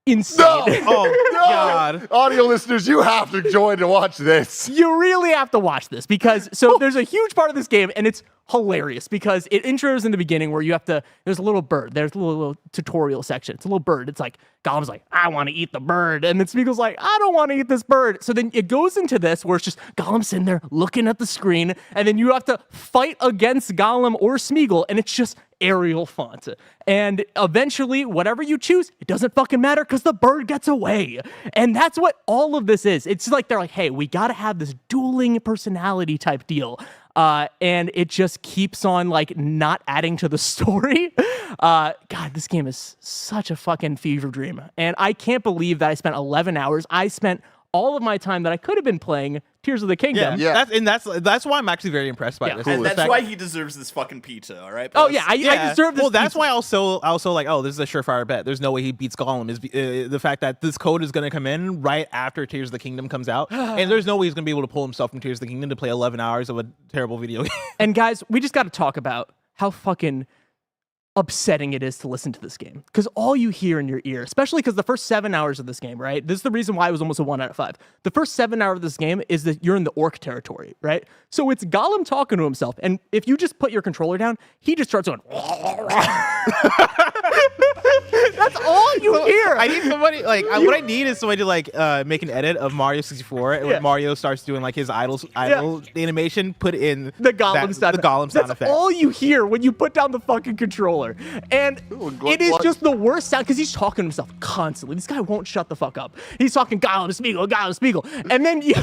insane. Oh God. Audio listeners, you have to join to watch this. You really have to watch this because there's a huge part of this game and it's hilarious because it intros in the beginning where you have to, there's a little bird, there's a little tutorial section. It's a little bird. It's like, Gollum's like, I want to eat the bird. And then Smeagol's like, I don't want to eat this bird. So then it goes into this where it's just Gollum sitting there looking at the screen and then you have to fight against Gollum or Smeagol and it's just Arial font. And eventually, whatever you choose, it doesn't fucking matter because the bird gets away. And that's what all of this is. It's like they're like, hey, we got to have this dueling personality type deal. And it just keeps on like not adding to the story. God, this game is such a fucking fever dream. And I can't believe that I spent 11 hours. I spent all of my time that I could have been playing Tears of the Kingdom. Yeah. That's why I'm actually very impressed by Yeah. this. Cool. And The that's fact- why he deserves this fucking pizza, all right? Oh boss? yeah, I deserve this. Well, that's pizza. why I also like, oh, this is a surefire bet. There's no way he beats Gollum. Is the fact that this code is going to come in right after Tears of the Kingdom comes out, and there's no way he's going to be able to pull himself from Tears of the Kingdom to play 11 hours of a terrible video game. And guys, we just got to talk about how fucking upsetting it is to listen to this game, because all you hear in your ear, especially because the first 7 hours of this game, right? This is the reason why it was almost a 1 out of 5. The first 7 hours of this game is that you're in the orc territory, right? So it's Gollum talking to himself, and if you just put your controller down, he just starts going. That's all you hear. I need somebody what I need is somebody to make an edit of Mario 64 and when Mario starts doing like his idle animation, put in the Gollum sound effect. That's all you hear when you put down the fucking controller. And it is just the worst sound because he's talking to himself constantly. This guy won't shut the fuck up. He's talking Gollum Spiegel. And then you're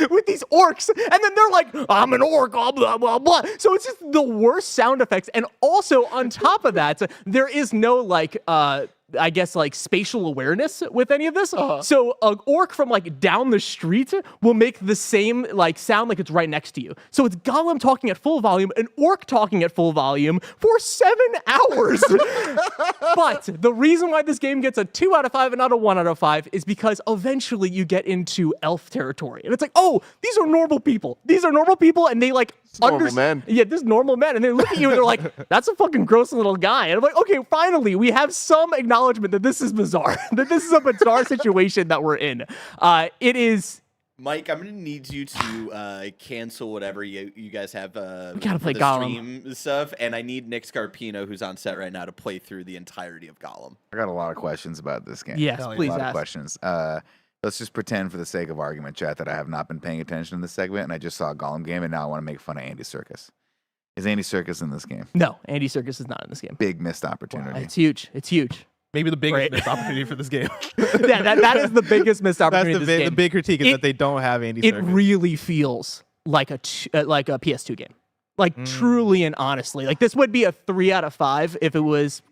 with these orcs, and then they're like, I'm an orc, blah, blah, blah, blah. So it's just the worst sound effects. And also on top of that, there is no I guess spatial awareness with any of this. So an orc from down the street will make the same sound like it's right next to you. So it's Gollum talking at full volume, an orc talking at full volume for 7 hours. But the reason why this game gets a 2 out of 5 and not a 1 out of 5 is because eventually you get into elf territory. And it's like, oh, these are normal people. And they normal men. Yeah, this normal men. And they look at you and they're like, that's a fucking gross little guy. And I'm like, okay, finally, we have some acknowledgement that this is bizarre, that this is a bizarre situation that we're in. It is. Mike, I'm gonna need you to cancel whatever you guys have. We gotta play the Gollum stream stuff, and I need Nick Scarpino, who's on set right now, to play through the entirety of Gollum. I got a lot of questions about this game. Yes, please a lot ask. of questions. Let's just pretend, for the sake of argument, chat, that I have not been paying attention to this segment, and I just saw a Gollum game, and now I want to make fun of Andy Serkis. Is Andy Serkis in this game? No, Andy Serkis is not in this game. Big missed opportunity. It's huge. Maybe the biggest missed opportunity for this game. Yeah, that is the biggest missed opportunity. That's the big critique is that they don't have Andy Serkis. It really feels like a PS2 game, truly and honestly. This would be a 3 out of 5 if it was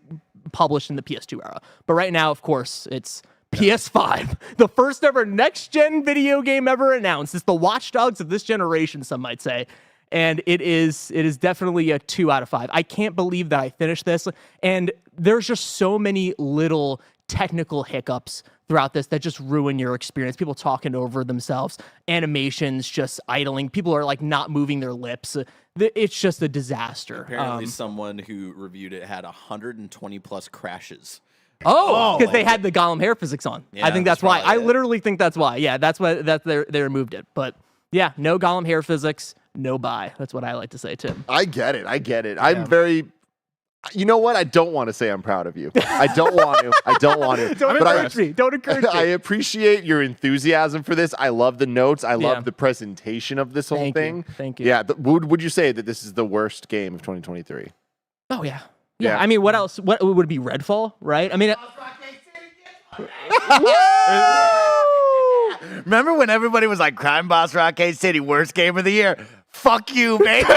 published in the PS2 era. But right now, of course, it's PS5, the first ever next-gen video game ever announced. It's the Watch Dogs of this generation, some might say. And it is definitely a 2 out of 5. I can't believe that I finished this. And there's just so many little technical hiccups throughout this that just ruin your experience. People talking over themselves, animations just idling. People are not moving their lips. It's just a disaster. Apparently, someone who reviewed it had 120 plus crashes. Oh, because they had the Gollum hair physics on. Yeah, I think that's why. I it. literally think that's why. Yeah, that's why they removed it. But yeah, no Gollum hair physics, no buy. That's what I like to say, Tim. I get it. I'm very. You know what? I don't want to say I'm proud of you. I don't want to. Don't encourage me. Don't encourage me. I appreciate your enthusiasm for this. I love the notes. I love the presentation of this whole thing. Thank you. Yeah. Would you say that this is the worst game of 2023? Oh yeah. Yeah. I mean, what else? What would it be? Redfall, right? I mean. Remember when everybody was like, Crime Boss Arcade City, worst game of the year? Fuck you, baby.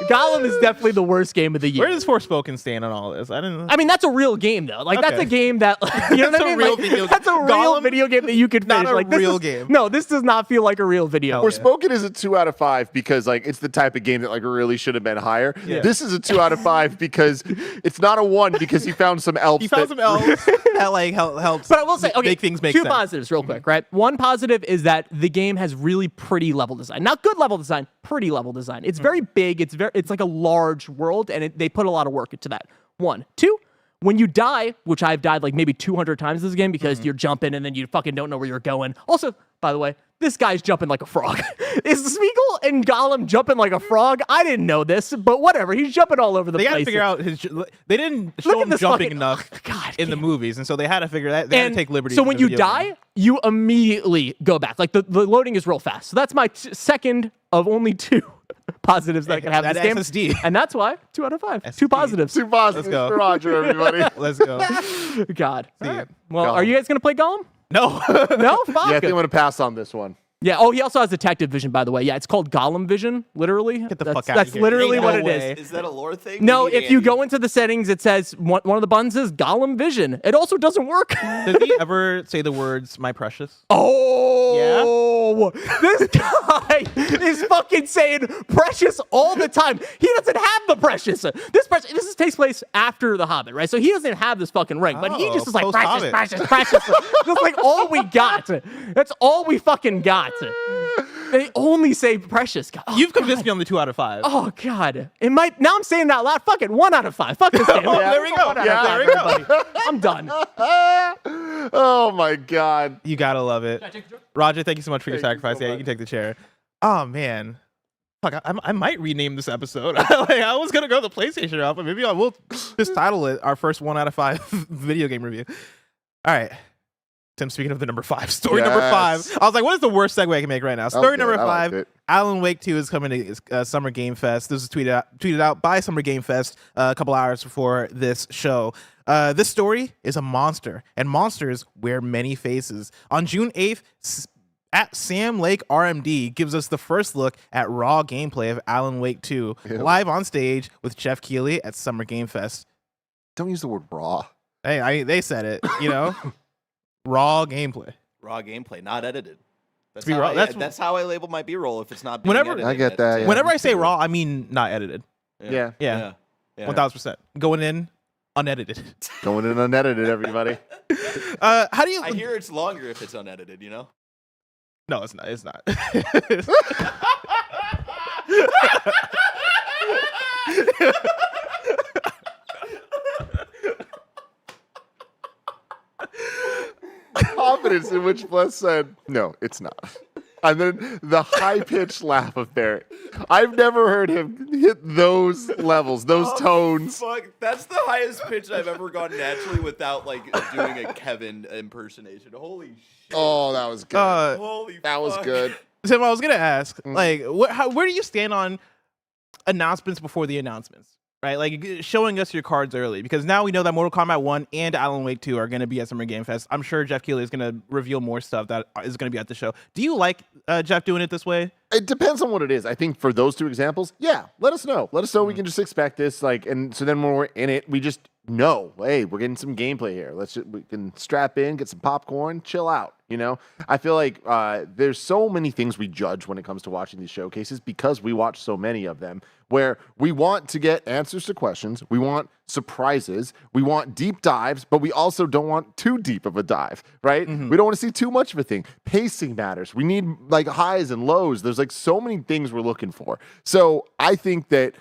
Gollum is definitely the worst game of the year. Where does Forspoken stand on all this? I mean, that's a real game, though. That's a game that, you know what I mean? That's a real Gollum, video game that you could finish. Not a real game. No, this does not feel like a real video. Forspoken is a 2 out of 5 because it's the type of game that really should have been higher. Yeah. This is a 2 out of 5 because it's not a 1 because he found some elves. He found some elves that helps. But I will say, okay, make things make two sense. positives real quick, right? One positive is that the game has really pretty level design. Not good level design, pretty level design. It's very big. It's like a large world, and they put a lot of work into that. 1. 2, when you die, which I've died maybe 200 times in this game because you're jumping and then you fucking don't know where you're going. Also, by the way, this guy's jumping like a frog. Is Spiegel and Gollum jumping like a frog? I didn't know this, but whatever. He's jumping all over the place. They got to figure out they didn't show him jumping enough in the movies, and so they had to figure that. They had to take liberties. So when you die, you immediately go back. The loading is real fast. So that's my second of only 2 positives that I can have in this game. SSD. And that's why 2 out of 5. 2 positives. 2 positives. Let's go. For Roger, everybody. Let's go. God. See All right. it. Well, Gollum. are you guys going to play Gollum? No. No? Fuck. Yeah, I think I'm going to pass on this one. Yeah. Oh, he also has detective vision, by the way. Yeah, it's called Gollum vision, literally. Get the fuck out That's of here. literally Ain't what no it way. is. Is that a lore thing? No, We need if you Andy. go into the settings, it says one of the buttons is Gollum vision. It also doesn't work. Does he ever say the words "my precious"? Oh, this guy is fucking saying precious all the time. He doesn't have the precious. This takes place after The Hobbit, right? So he doesn't have this fucking ring, but he just is like precious. That's like all we got. That's all we fucking got. They only say Precious. God, You've convinced me on the 2 out of 5. Oh God! It might. Now I'm saying it out loud. Fuck it. 1 out of 5. Fuck this game. There we go. There we go. I'm done. Oh my God. You gotta love it. Roger, thank you so much for your Thank you sacrifice. so Yeah, you much. can take the chair. Oh man. Fuck, I might rename this episode. I was gonna go the PlayStation route, but maybe I will just title it our first 1 out of 5 video game review. All right. Tim, speaking of the number 5, story number 5. I was like, what is the worst segue I can make right now? Story number 5. Alan Wake 2 is coming to Summer Game Fest. This was tweeted out by Summer Game Fest a couple hours before this show. This story is a monster, and monsters wear many faces. On June 8th, at Sam Lake RMD gives us the first look at raw gameplay of Alan Wake 2, live on stage with Jeff Keighley at Summer Game Fest. Don't use the word raw. Hey, they said it, you know? Raw gameplay. Raw gameplay, not edited. That's, be how, raw. I, That's- how I label my B-roll if it's not being Whenever- edited. I get that, yeah. Whenever I say raw, I mean not edited. Yeah. Yeah. 1000%. Going in unedited. Going in unedited, everybody. How do you? I hear it's longer if it's unedited, you know? No, it's not. It's not. Confidence in which Bless said, no, it's not. And then the high-pitched laugh of Barrett. I've never heard him hit those levels, those tones. Fuck, that's the highest pitch I've ever gone naturally without like doing a Kevin impersonation. Holy shit. Oh, that was good. Holy That was fuck. good. Tim, I was gonna ask, like, where do you stand on announcements before the announcements? Right, like showing us your cards early, because now we know that Mortal Kombat 1 and Alan Wake 2 are going to be at Summer Game Fest. I'm sure Jeff Keighley is going to reveal more stuff that is going to be at the show. Do you like Jeff doing it this way? It depends on what it is. I think for those two examples, yeah, let us know. Let us know. We can just expect this, like, and so then when we're in it, we just know, hey, we're getting some gameplay here. We can strap in, get some popcorn, chill out. You know, I feel like there's so many things we judge when it comes to watching these showcases because we watch so many of them. Where we want to get answers to questions, we want surprises, we want deep dives, but we also don't want too deep of a dive, right? We don't want to see too much of a thing. Pacing matters. We need like highs and lows. There's like so many things we're looking for. So I think that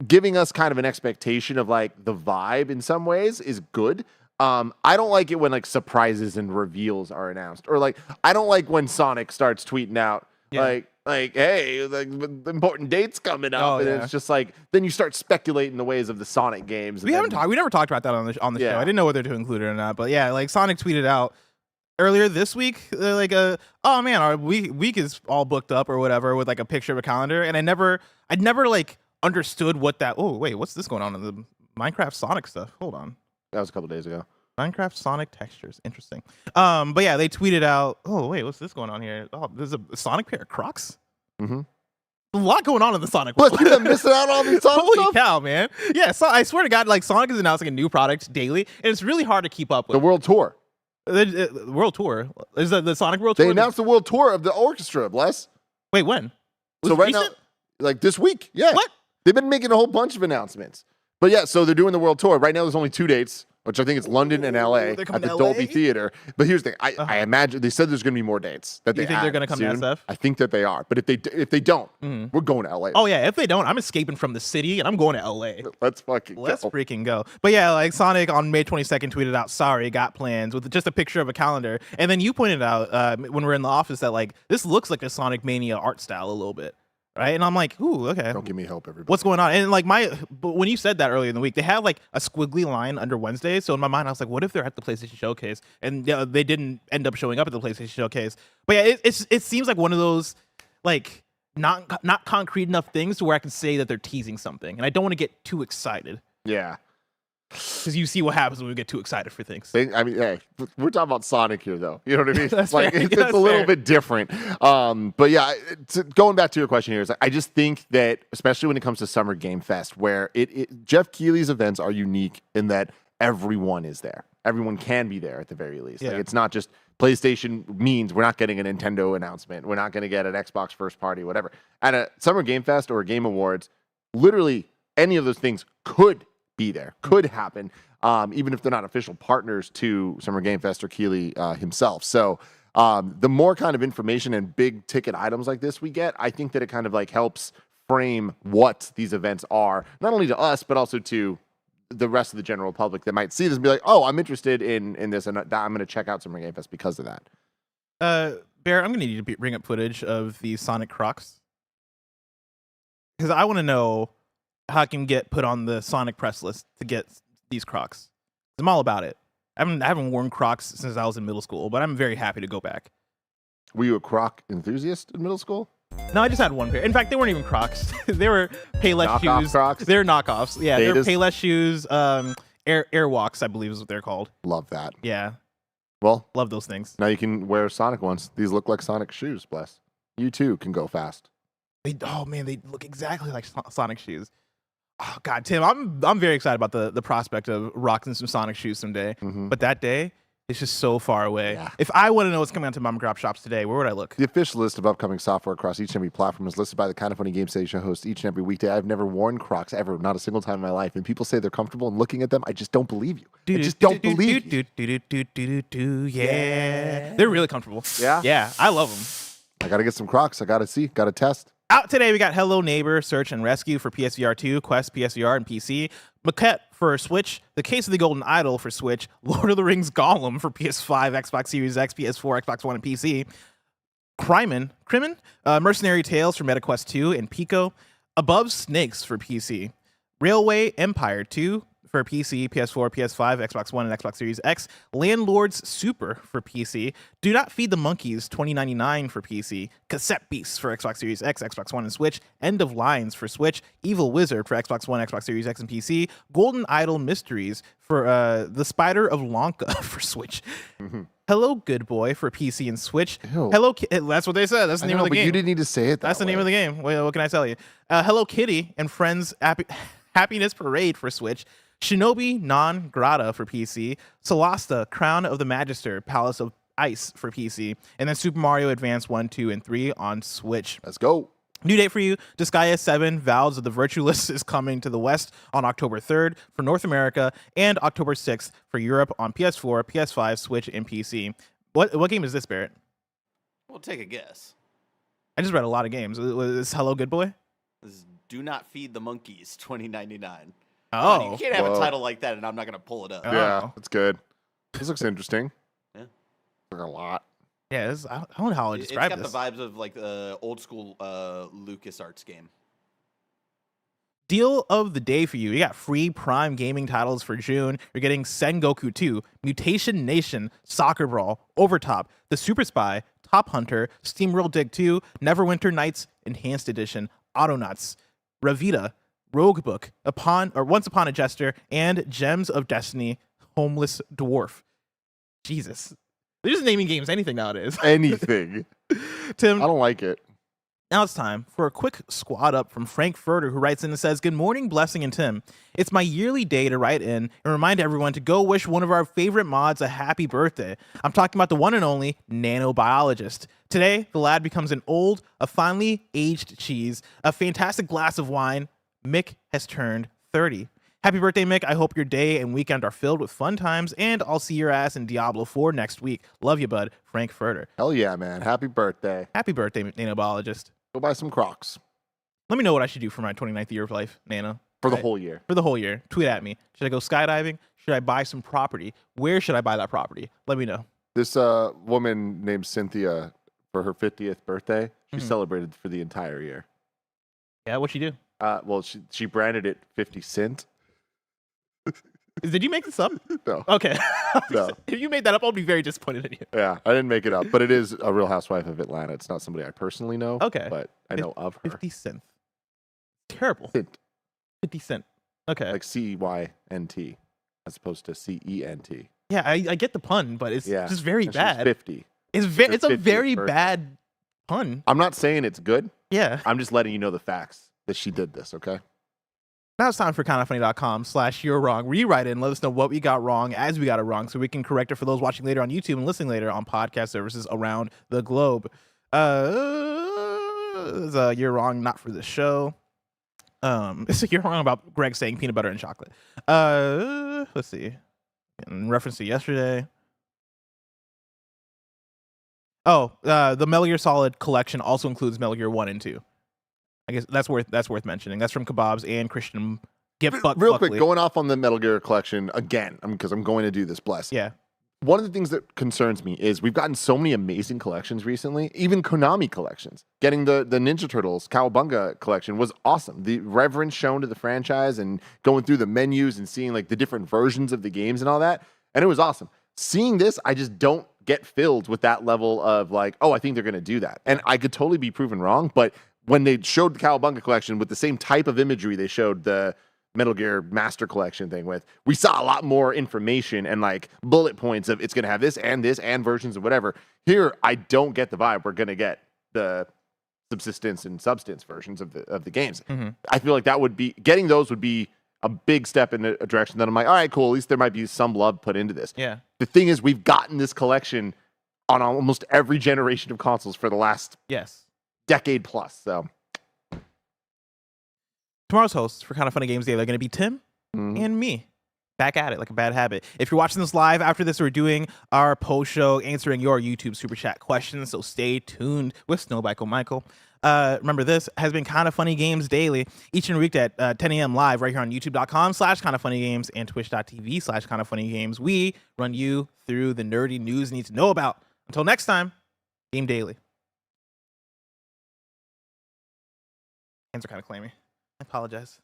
giving us kind of an expectation of like the vibe in some ways is good. I don't like it when like surprises and reveals are announced, or like I don't like when Sonic starts tweeting out like, hey, like important dates coming up, and it's just like then you start speculating the ways of the Sonic games. We never talked about that on the show. I didn't know whether to include it or not, but yeah, like Sonic tweeted out earlier this week, like oh man, our week is all booked up or whatever, with like a picture of a calendar, and I'd never like understood what that. Oh wait, what's this going on in the Minecraft Sonic stuff? Hold on. That was a couple days ago. Minecraft Sonic textures. Interesting. But yeah, they tweeted out, oh, wait, what's this going on here? Oh, there's a Sonic pair of Crocs? Mm-hmm. A lot going on in the Sonic Plus, world. you've been missing out on these Sonic Holy stuff? cow, man. Yeah, so I swear to God, like Sonic is announcing a new product daily, and it's really hard to keep up with. The World Tour. The World Tour? Is that the Sonic World Tour? They announced the World Tour of the orchestra, Bless. Wait, when? Was So it right recent? now, like this week, yeah. What? They've been making a whole bunch of announcements. But yeah, so they're doing the World Tour. Right now there's only 2 dates, which I think it's London and LA they're at coming the to Dolby LA? Theater. But here's the thing. I imagine they said there's going to be more dates that You think they're going gonna come to SF? I think that they are. But if they don't, we're going to LA. Oh, yeah, if they don't, I'm escaping from the city, and I'm going to LA. Let's fucking Let's go. freaking go. But yeah, like Sonic on May 22nd tweeted out, sorry, got plans, with just a picture of a calendar. And then you pointed out when we're in the office that like this looks like a Sonic Mania art style a little bit. Right. And I'm like, ooh, okay. Don't give me hope, everybody. What's going on? And like but when you said that earlier in the week, they had like a squiggly line under Wednesday. So in my mind, I was like, what if they're at the PlayStation Showcase? And they didn't end up showing up at the PlayStation Showcase. But yeah, it seems like one of those like not concrete enough things to where I can say that they're teasing something. And I don't want to get too excited. Yeah. Because you see what happens when we get too excited for things. I mean, hey, we're talking about Sonic here, though. You know what I mean? That's like fair. it's That's a little fair. bit different. But yeah, going back to your question here is, I just think that, especially when it comes to Summer Game Fest, where Jeff Keighley's events are unique in that everyone is there. Everyone can be there at the very least. Yeah. Like it's not just PlayStation means we're not getting a Nintendo announcement. We're not going to get an Xbox first party, whatever. At a Summer Game Fest or a Game Awards, literally any of those things could be there, could happen. Even if they're not official partners to Summer Game Fest or Keighley himself. So The more kind of information and big ticket items like this we get, I think that it kind of like helps frame what these events are, not only to us, but also to the rest of the general public that might see this and be like, oh, I'm interested in this, and I'm going to check out Summer Game Fest because of that. Bear, I'm going to need you to bring up footage of the Sonic Crocs. Because I want to know how I can get put on the Sonic press list to get these Crocs. I'm all about it. I haven't worn Crocs since I was in middle school, but I'm very happy to go back. Were you a Croc enthusiast in middle school? No, I just had one pair. In fact, they weren't even Crocs. They were Payless Knockoff shoes. Crocs? They're knockoffs. Yeah, they're Betas? Payless shoes. Airwalks, I believe is what they're called. Love that. Yeah, Well, love those things. now you can wear Sonic ones. These look like Sonic shoes, bless. You too can go fast. Oh man, they look exactly like Sonic shoes. Oh God, Tim, I'm very excited about the prospect of rocking some Sonic shoes someday. But that day, it's just so far away. Yeah. If I want to know what's coming out to mom and pop shops today, where would I look? The official list of upcoming software across each and every platform is listed by the KindaFunny Game Station host each and every weekday. I've never worn Crocs ever, not a single time in my life. And people say they're comfortable, and looking at them, I just don't believe you. I just don't believe you. Yeah, they're really comfortable. Yeah? Yeah, I love them. I got to get some Crocs. I got to see, got to test. Out today, we got Hello Neighbor, Search and Rescue for PSVR 2, Quest, PSVR, and PC. Maquette for Switch, The Case of the Golden Idol for Switch, Lord of the Rings Gollum for PS5, Xbox Series X, PS4, Xbox One, and PC. Crimen, Mercenary Tales for MetaQuest 2 and Pico. Above Snakes for PC. Railway Empire 2 for PC, PS4, PS5, Xbox One, and Xbox Series X. Landlords Super for PC. Do Not Feed the Monkeys $20.99 for PC. Cassette Beasts for Xbox Series X, Xbox One, and Switch. End of Lines for Switch. Evil Wizard for Xbox One, Xbox Series X, and PC. Golden Idol Mysteries for The Spider of Lanka for Switch. Hello Good Boy for PC and Switch. Ew. That's what they said. That's the name of the but game. you didn't need to say it. That's the name of the game. What can I tell you? Hello Kitty and Friends Happiness Parade for Switch. Shinobi Non Grata for PC. Solasta Crown of the Magister Palace of Ice for PC. And then Super Mario Advance 1, 2, and 3 on Switch. Let's go. New date for you, Disgaea 7, Vows of the Virtueless is coming to the West on October 3rd for North America and October 6th for Europe on PS4, PS5, Switch, and PC. What game is this, Barrett? We'll take a guess. I just read a lot of games. Was this Hello Good Boy? This is Do Not Feed the Monkeys $20.99. Oh. You can't have Whoa. a title like that and I'm not going to pull it up. Yeah, Oh. that's good. This looks interesting. Yeah. Like a lot. Yeah, I don't know how I It's describe got this. the vibes of like the old school LucasArts game. Deal of the day for you. You got free Prime gaming titles for June. You're getting Sengoku 2, Mutation Nation, Soccer Brawl, Overtop, The Super Spy, Top Hunter, SteamWorld Dig 2, Neverwinter Nights Enhanced Edition, Autonauts, Ravita, Rogue Book, Once Upon a Jester, and Gems of Destiny, Homeless Dwarf. Jesus. They're just naming games anything nowadays. Anything. Tim, I don't like it. now it's time for a quick squad up from Frank Furter, who writes in and says, "Good morning, Blessing and Tim. It's my yearly day to write in and remind everyone to go wish one of our favorite mods a happy birthday. I'm talking about the one and only nanobiologist. Today, the lad becomes a finely aged cheese, a fantastic glass of wine. Mick has turned 30. Happy birthday, Mick. I hope your day and weekend are filled with fun times, and I'll see your ass in Diablo 4 next week. Love you, bud. Frank Furter." Hell yeah, man. Happy birthday. Happy birthday, nanobiologist. Go buy some Crocs Let me know what I should do for my 29th year of life, Nano. for the Right? whole year. For the whole year. Tweet at me. Should I go skydiving? Should I buy some property? Where should I buy that property? Let me know. This woman named Cynthia, for her 50th birthday, she celebrated for the entire year. Yeah, what'd she do? Well, she branded it 50 Cent. Did you make this up? No. Okay. No. If you made that up, I'll be very disappointed in you. Yeah, I didn't make it up, but it is a Real Housewife of Atlanta. It's not somebody I personally know. Okay. But I know of her. 50 cents. Terrible. Cent, 50 cent. Okay. like CYNT, as opposed to CENT. Yeah, I get the pun, but it's Yeah. just very And she's bad. 50. It's her it's a 50th very birthday. bad pun. I'm not saying it's good. Yeah. I'm just letting you know the facts that she did this, okay? Now it's time for KindaFunny.com/you're wrong. Rewrite it and let us know what we got wrong as we got it wrong so we can correct it for those watching later on YouTube and listening later on podcast services around the globe. You're wrong, not for the show. You're wrong about Greg saying peanut butter and chocolate. Let's see. In reference to yesterday. Oh, the Metal Gear Solid collection also includes Metal Gear 1 and 2. I guess that's worth mentioning. That's from Kebabs and Christian Gift Real quick, Buckley. going off on the Metal Gear collection again, because I'm going to do this, bless. Yeah. One of the things that concerns me is we've gotten so many amazing collections recently, even Konami collections. Getting the Ninja Turtles Cowabunga collection was awesome. The reverence shown to the franchise and going through the menus and seeing like the different versions of the games and all that. And it was awesome. Seeing this, I just don't get filled with that level of like, oh, I think they're going to do that. And I could totally be proven wrong, but when they showed the Cowabunga collection with the same type of imagery they showed the Metal Gear Master Collection thing with, we saw a lot more information and like bullet points of it's going to have this and versions of whatever. Here, I don't get the vibe we're going to get the subsistence and substance versions of the games. Mm-hmm. I feel like that would be getting those would be a big step in a direction that I'm like, all right, cool. At least there might be some love put into this. Yeah. The thing is, we've gotten this collection on almost every generation of consoles for the last decade plus. So. Tomorrow's hosts for Kind of Funny Games Day, they're going to be Tim and me. Back at it like a bad habit. If you're watching this live after this, we're doing our post show answering your YouTube super chat questions. So stay tuned with Snowbike Michael. Remember, this has been Kind of Funny Games Daily, each and every week at 10 a.m. live right here on youtube.com/kindoffunnygames and twitch.tv/kindoffunnygames. We run you through the nerdy news you need to know about. Until next time, Game Daily. Hands are kind of clammy. I apologize.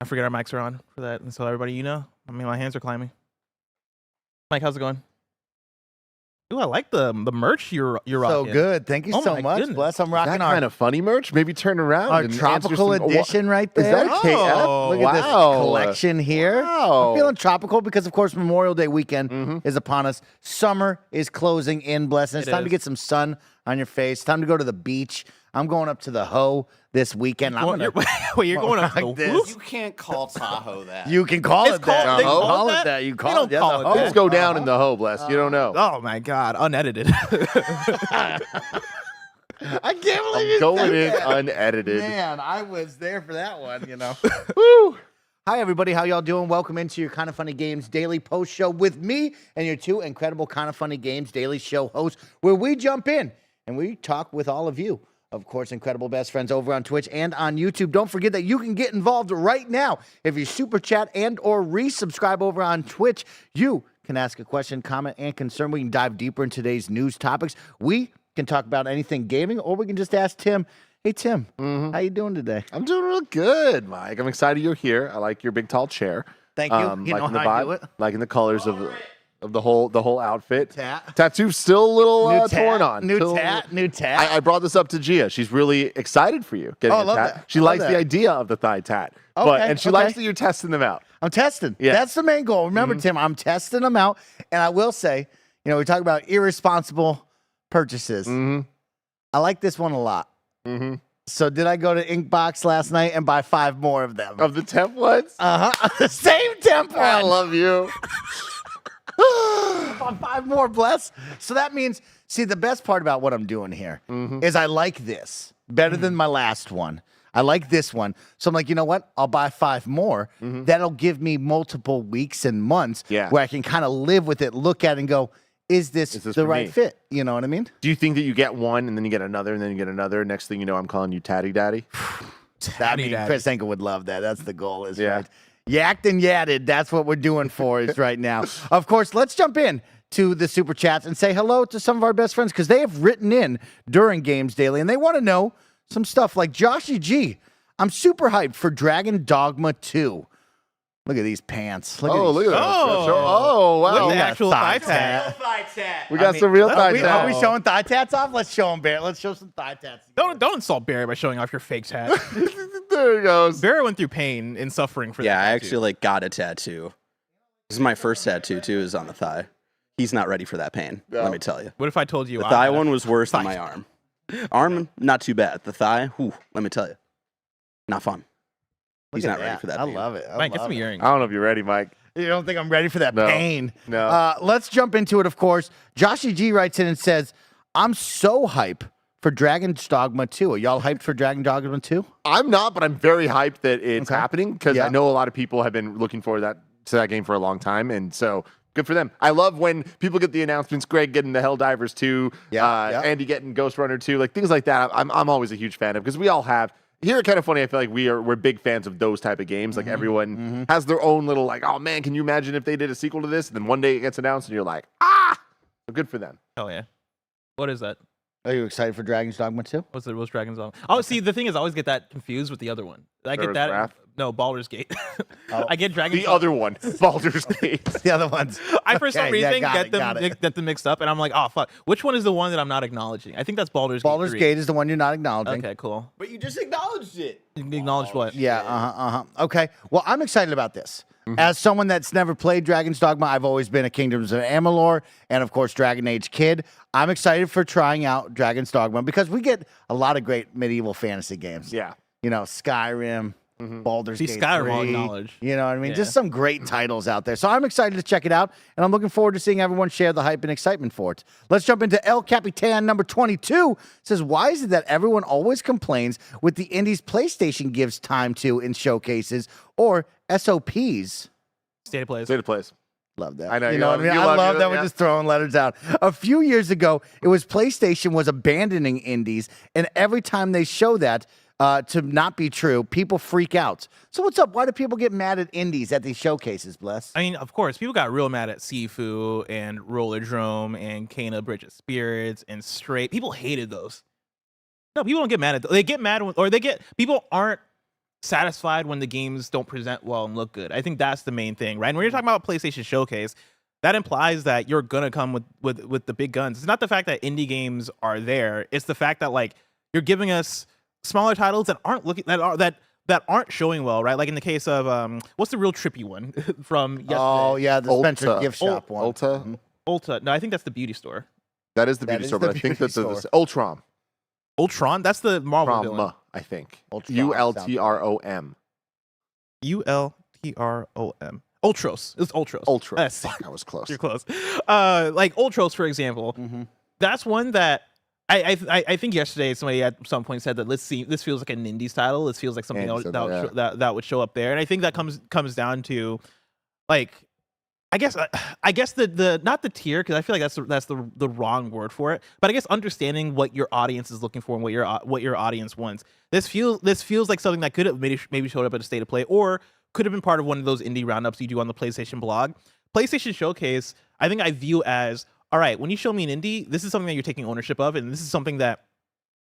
I forget our mics are on for that, and so everybody, my hands are climbing. Mike, how's it going? Ooh, I like the merch you're rocking. So good. Thank you so much. Goodness. Bless. I'm Is rocking that our kind of funny merch? Maybe turn around. our and tropical answer some- edition right Is there. that a KF? Oh, Look at this wow. collection here. Wow. I'm feeling tropical because, of course, Memorial Day weekend is upon us. Summer is closing in, Bless. And it's time to get some sun on your face. Time to go to the beach. I'm going up to the Ho this weekend. You're going up to like the this. You can't call Tahoe that. You can call It's it that. called- they You call call it it that? that. You They call don't it call it the that. Things go down in the Ho, Bless. You don't know. Oh my God, unedited. I can't believe you Going said in that. unedited. Man, I was there for that one, Woo. Hi, everybody. How y'all doing? Welcome into your Kind of Funny Games daily post show with me and your two incredible Kind of Funny Games daily show hosts, where we jump in and we talk with all of you. Of course, incredible best friends over on Twitch and on YouTube. Don't forget that you can get involved right now. If you super chat and or resubscribe over on Twitch, you can ask a question, comment, and concern. We can dive deeper in today's news topics. We can talk about anything gaming, or we can just ask Tim, hey, Tim, how you doing today? I'm doing real good, Mike. I'm excited you're here. I like your big tall chair. Thank you. You know liking the how I do vibe, it. liking the colors of the whole outfit. Tat. Tattoo still a little torn on. New Still- tat. I brought this up to Gia. She's really excited for you getting Oh, I a love tat. that. She I love likes the that. idea of the thigh tat. Okay, And she okay. likes that you're testing them out. I'm testing. Yeah. That's the main goal. Remember, Tim, I'm testing them out. And I will say, we talk about irresponsible purchases. I like this one a lot. So did I go to Inkbox last night and buy 5 more of them? Of the templates? The same template. I love you. On 5 more, Bless. So that means, see, the best part about what I'm doing here is I like this better than my last one. I like this one. So I'm like, you know what? I'll buy 5 more. That'll give me multiple weeks and months where I can kind of live with it, look at it, and go, is this this the for right me? fit? You know what I mean? Do you think that you get one and then you get another and then you get another? Next thing you know, I'm calling you Tatty Daddy. Chris Anker would love that. That's the goal, is Yeah. right. Yacked and yatted. That's what we're doing for us right now. Of course, let's jump in to the super chats and say hello to some of our best friends, because they have written in during Games Daily and they want to know some stuff like Joshy G. I'm super hyped for Dragon Dogma 2. Look at these pants. Look at these. Look at that. Oh. Wow. With the We got actual thigh thigh tat. We got some real thigh Are tat. we showing thigh tats off? Let's show them, Bear. Let's show some thigh tats. Don't insult Barry by showing off your fake tat. There he goes. Barry went through pain and suffering for that. Yeah, I tattoo. actually got a tattoo. This is my first tattoo too. Is on the thigh. He's not ready for that pain. Let me tell you. What if I told you The I thigh had a- one was worse than my arm. Arm, not too bad. The thigh, whew, let me tell you, not fun. He's not ready for that. I pain. love it. Mike, get some earrings. I don't know if you're ready, Mike. You don't think I'm ready for that No. pain? No. Let's jump into it, of course. Joshy G writes in and says, I'm so hype for Dragon's Dogma 2. Are y'all hyped for Dragon Dogma 2? I'm not, but I'm very hyped that it's Okay. happening because Yeah. I know a lot of people have been looking forward to that game for a long time. And so Good for them. I love when people get the announcements. Greg getting the Helldivers 2, Yeah. Andy getting Ghost Runner 2, like things like that. I'm always a huge fan of because we all have. Here at KindaFunny, I feel like we're big fans of those type of games. Like everyone has their own little like, oh man, can you imagine if they did a sequel to this? And then one day it gets announced and you're like, ah, so good for them. Oh yeah. What is that? Are you excited for Dragon's Dogma 2? What's Dragon's Dogma? Oh, see, the thing is, I always get that confused with the other one. I get Pharaoh's that. Wrath? No, Baldur's Gate. Oh. I get Dragon's The other one, Baldur's Gate. The other ones. I for some Okay, yeah, reason got it. get them mixed up, and I'm like, oh fuck, which one is the one that I'm not acknowledging? I think that's Baldur's Baldur's Gate 3. Gate is the one you're not acknowledging. Okay, cool. But you just acknowledged it. You acknowledge what? Yeah, Okay. Well, I'm excited about this. As someone that's never played Dragon's Dogma, I've always been a Kingdoms of Amalur and, of course, Dragon Age kid. I'm excited for trying out Dragon's Dogma because we get a lot of great medieval fantasy games. Yeah. You know, Skyrim, Baldur's See, Gate Skyrim 3, I'll acknowledge. You know what I mean? Yeah. Just some great titles out there. So I'm excited to check it out, and I'm looking forward to seeing everyone share the hype and excitement for it. Let's jump into El Capitan number 22. It says, why is it that everyone always complains with the indies PlayStation gives time to in showcases or SOPs? State of Plays. State of Plays. Love that. I know, You you know what I love- mean? you I love- love you- that we're yeah. just throwing letters out. A few years ago, it was PlayStation was abandoning indies, and every time they show that to not be true, people freak out. So what's up? Why do people get mad at indies at these showcases, Bless? I mean, of course, people got real mad at Sifu and Rollerdrome and Kana Bridge of Spirits and Straight. People hated those. No, people don't get mad at those. They get mad when, or they get, people aren't satisfied when the games don't present well and look good. I think that's the main thing, right? And when you're talking about PlayStation Showcase, that implies that you're gonna come with the big guns. It's not the fact that indie games are there. It's the fact that like you're giving us smaller titles that aren't looking that aren't showing well, right? Like in the case of what's the real trippy one from yesterday? Oh, yeah, the Spencer Ulta. gift shop one. Ulta. Ulta. No, I think that's the beauty store. That is the That beauty is store, the but I think beauty that's the store. Ultron. Ultron. That's the Marvel villain. Ultron, I think. Ultron Ultrom. Ultrom. Ultros. It's Ultros. Ultra. Yes. Fuck, I was close. You're close. Like Ultros, for example. That's one that I think yesterday somebody at some point said that this feels like an indies title. This feels like something Andy else said that, that, that would show up there. And I think that comes down to like I guess the not the tier, because I feel like that's the wrong word for it. But I guess understanding what your audience is looking for and what your audience wants. This feels like something that could have maybe showed up at a State of Play or could have been part of one of those indie roundups you do on the PlayStation blog. PlayStation Showcase, I think I view as, all right, when you show me an indie, this is something that you're taking ownership of, and this is something that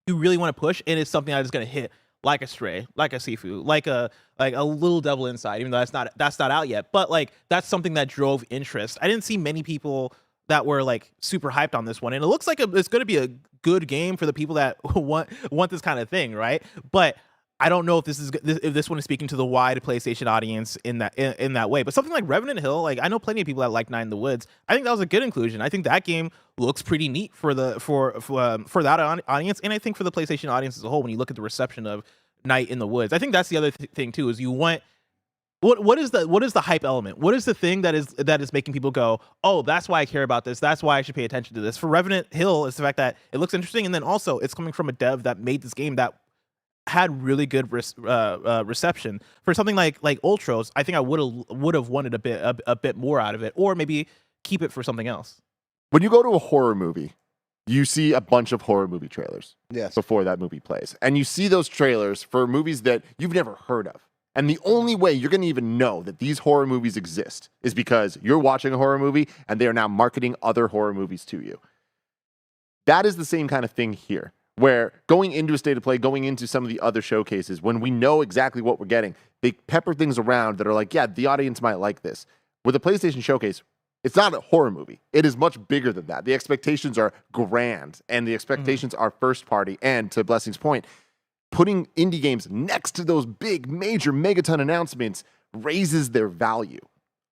you really want to push, and it's something that is going to hit like a Stray, like a Sifu, like a Little Devil Inside, even though that's not out yet. But like that's something that drove interest. I didn't see many people that were like super hyped on this one, and it looks like it's going to be a good game for the people that want this kind of thing, right? But I don't know if this one is speaking to the wide PlayStation audience in that way. But something like Revenant Hill, like I know plenty of people that like Night in the Woods. I think that was a good inclusion. I think that game looks pretty neat for that audience, and I think for the PlayStation audience as a whole. When you look at the reception of Night in the Woods, I think that's the other thing too. Is you want what is the hype element? What is the thing that is making people go, oh, that's why I care about this. That's why I should pay attention to this. For Revenant Hill, it's the fact that it looks interesting, and then also it's coming from a dev that made this game that had really good reception. For something like Ultros, I think I would have wanted a bit more out of it, or maybe keep it for something else. When you go to a horror movie, you see a bunch of horror movie trailers Yes. before that movie plays. And you see those trailers for movies that you've never heard of. And the only way you're going to even know that these horror movies exist is because you're watching a horror movie and they are now marketing other horror movies to you. That is the same kind of thing here, where going into a State of Play, going into some of the other showcases, when we know exactly what we're getting, they pepper things around that are like, yeah, the audience might like this. With the PlayStation Showcase, it's not a horror movie. It is much bigger than that. The expectations are grand, and the expectations are first party. And to Blessing's point, putting indie games next to those big, major megaton announcements raises their value,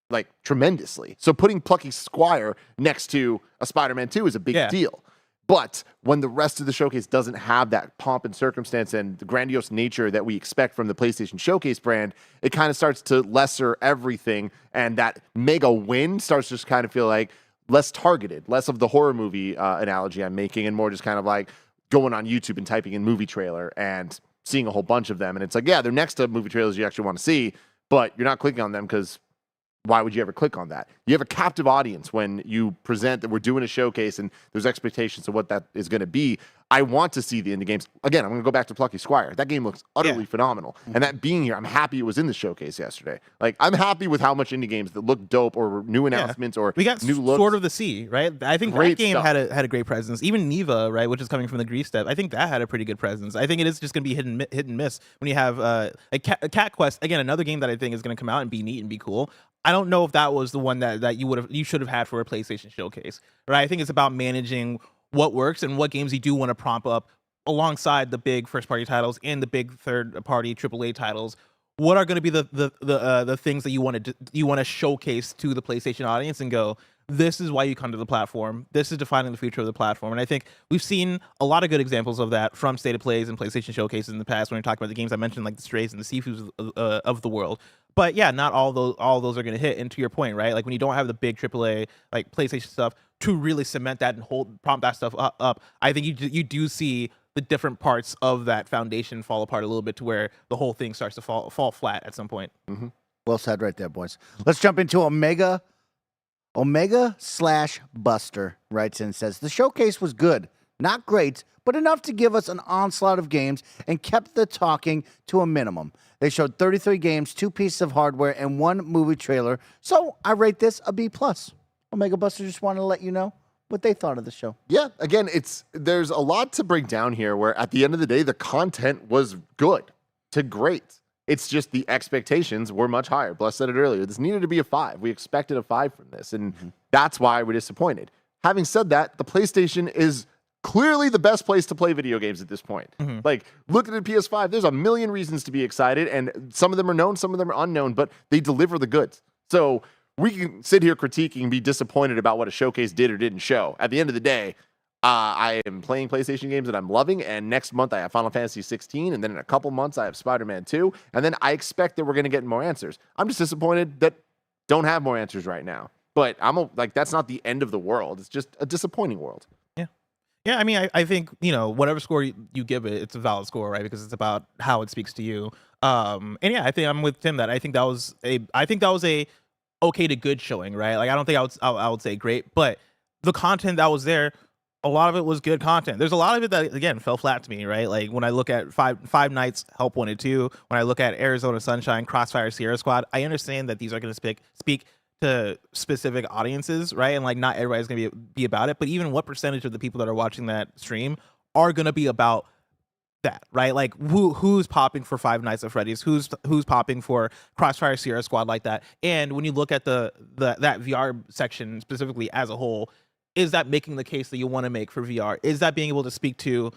like, tremendously. So putting Plucky Squire next to a Spider-Man 2 is a big deal. But when the rest of the showcase doesn't have that pomp and circumstance and the grandiose nature that we expect from the PlayStation Showcase brand, it kind of starts to lesser everything. And that mega win starts to just kind of feel like less targeted, less of the horror movie analogy I'm making, and more just kind of like going on YouTube and typing in movie trailer and seeing a whole bunch of them. And it's like, yeah, they're next to movie trailers you actually want to see, but you're not clicking on them because why would you ever click on that? You have a captive audience when you present that we're doing a showcase and there's expectations of what that is going to be. I want to see the indie games. Again, I'm going to go back to Plucky Squire. That game looks utterly phenomenal. And that being here, I'm happy it was in the showcase yesterday. Like, I'm happy with how much indie games that look dope or new announcements or we got new looks. Sword of the Sea, right? I think Great that game stuff. had a great presence. Even Neva, right, which is coming from the Grease step, I think that had a pretty good presence. I think it is just going to be hit and miss when you have a Cat Quest. Again, another game that I think is going to come out and be neat and be cool. I don't know if that was the one that you should have had for a PlayStation showcase, right? I think it's about managing what works and what games you do want to prompt up alongside the big first-party titles and the big third-party AAA titles. What are going to be the things that you want to showcase to the PlayStation audience and go, this is why you come to the platform. This is defining the future of the platform. And I think we've seen a lot of good examples of that from State of Plays and PlayStation showcases in the past when we talk about the games I mentioned, like the Strays and the Sifus of the world. But yeah, not all those are going to hit. And to your point, right? Like when you don't have the big AAA like PlayStation stuff to really cement that and prompt that stuff up, I think you do see the different parts of that foundation fall apart a little bit to where the whole thing starts to fall flat at some point. Mm-hmm. Well said right there, boys. Let's jump into Omega. Omega/Buster writes in and says, the showcase was good, not great, but enough to give us an onslaught of games and kept the talking to a minimum. They showed 33 games, 2 pieces of hardware, and 1 movie trailer, so I rate this a B+. Omega Buster just wanted to let you know what they thought of the show. Yeah, again, there's a lot to break down here where at the end of the day, the content was good to great. It's just the expectations were much higher. Bless said it earlier. This needed to be a 5. We expected a 5 from this, and that's why we're disappointed. Having said that, the PlayStation is clearly the best place to play video games at this point. Like, look at the PS5. There's a million reasons to be excited, and some of them are known, some of them are unknown, but they deliver the goods. So we can sit here critiquing and be disappointed about what a showcase did or didn't show. At the end of the day, I am playing PlayStation games that I'm loving, and next month I have Final Fantasy 16, and then in a couple months I have Spider-Man 2, and then I expect that we're going to get more answers. I'm just disappointed that don't have more answers right now. But that's not the end of the world. It's just a disappointing world. Yeah, I mean, I think, whatever score you give it, it's a valid score, right? Because it's about how it speaks to you. And yeah, I think I'm with Tim that I think that was a okay to good showing, right? Like, I don't think I would say great, but the content that was there, a lot of it was good content. There's a lot of it that, again, fell flat to me, right? Like, when I look at Five Nights, Help Wanted 2, when I look at Arizona Sunshine, Crossfire, Sierra Squad, I understand that these are going to speak to specific audiences, right? And like, not everybody's going to be about it, but even what percentage of the people that are watching that stream are going to be about that, right? Like, who's popping for Five Nights at Freddy's? Who's popping for Crossfire, Sierra Squad like that? And when you look at that VR section specifically as a whole, is that making the case that you want to make for VR? Is that being able to speak to,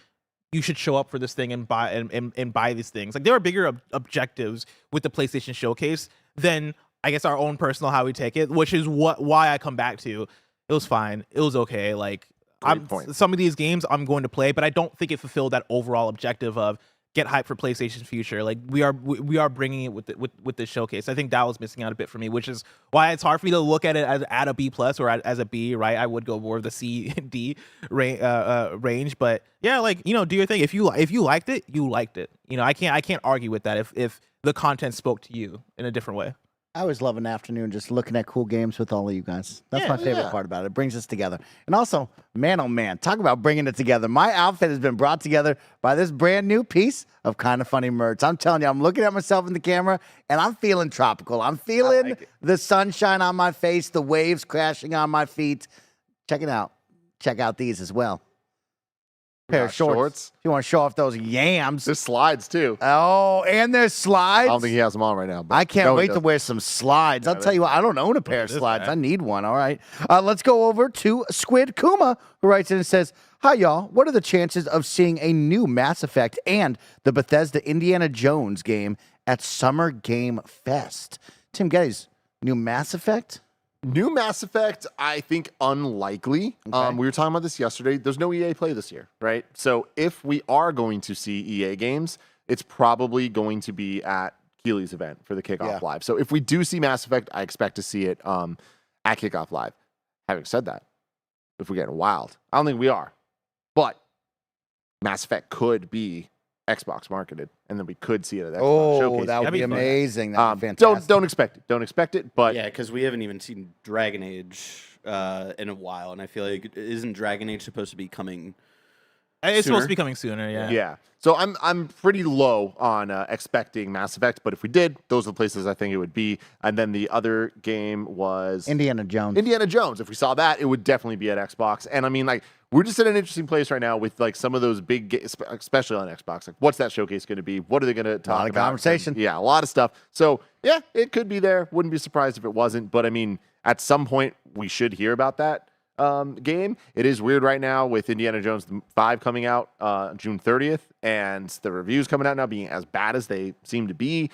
you should show up for this thing and buy and buy these things? Like, there are bigger objectives with the PlayStation Showcase than, I guess, our own personal how we take it, which is why I come back to, it was fine, it was okay. Like, some of these games I'm going to play, but I don't think it fulfilled that overall objective of get hyped for PlayStation's future. Like, we are bringing it with this showcase. I think that was missing out a bit for me, which is why it's hard for me to look at it as at a B+ or as a B, right? I would go more of the C D range, but yeah, like, do your thing. If you liked it, you liked it. I can't argue with that if the content spoke to you in a different way. I always love an afternoon just looking at cool games with all of you guys. That's my favorite part about it. It brings us together. And also, man, oh man, talk about bringing it together. My outfit has been brought together by this brand new piece of KindaFunny merch. I'm telling you, I'm looking at myself in the camera, and I'm feeling tropical. I'm feeling the sunshine on my face, the waves crashing on my feet. Check it out. Check out these as well. Pair of shorts. If you want to show off those yams. There's slides too. Oh, and there's slides. I don't think he has them on right now. But I can't wait to wear some slides. I'll tell you what, I don't own a pair of slides. I need one. All right. Let's go over to Squid Kuma, who writes in and says, hi, y'all. What are the chances of seeing a new Mass Effect and the Bethesda Indiana Jones game at Summer Game Fest? Tim Geddes, new Mass Effect? New Mass Effect, I think unlikely. Okay. We were talking about this yesterday. There's no EA Play this year, right? So if we are going to see EA games, it's probably going to be at Keely's event for the Kickoff Live. So if we do see Mass Effect, I expect to see it at Kickoff Live. Having said that, if we're getting wild, I don't think we are. But Mass Effect could be Xbox marketed, and then we could see it at Xbox Oh, Showcase. that would That'd be be fun. amazing. That would be fantastic. Don't expect it. Don't expect it. But Yeah, because we haven't even seen Dragon Age in a while, and I feel like isn't Dragon Age supposed to be coming? It's supposed Sooner? to be coming sooner. Yeah. yeah. So I'm pretty low on expecting Mass Effect, but if we did, those are the places I think it would be. And then the other game was Indiana Jones. Indiana Jones. If we saw that, it would definitely be at Xbox. And I mean, like, we're just in an interesting place right now with like some of those big, especially on Xbox. Like, what's that showcase going to be? What are they going to talk lot of about? conversation. Yeah, a lot of stuff. So yeah, it could be there. Wouldn't be surprised if it wasn't. But I mean, at some point, we should hear about that game. It is weird right now with Indiana Jones 5 coming out June 30th, and the reviews coming out now being as bad as they seem to be.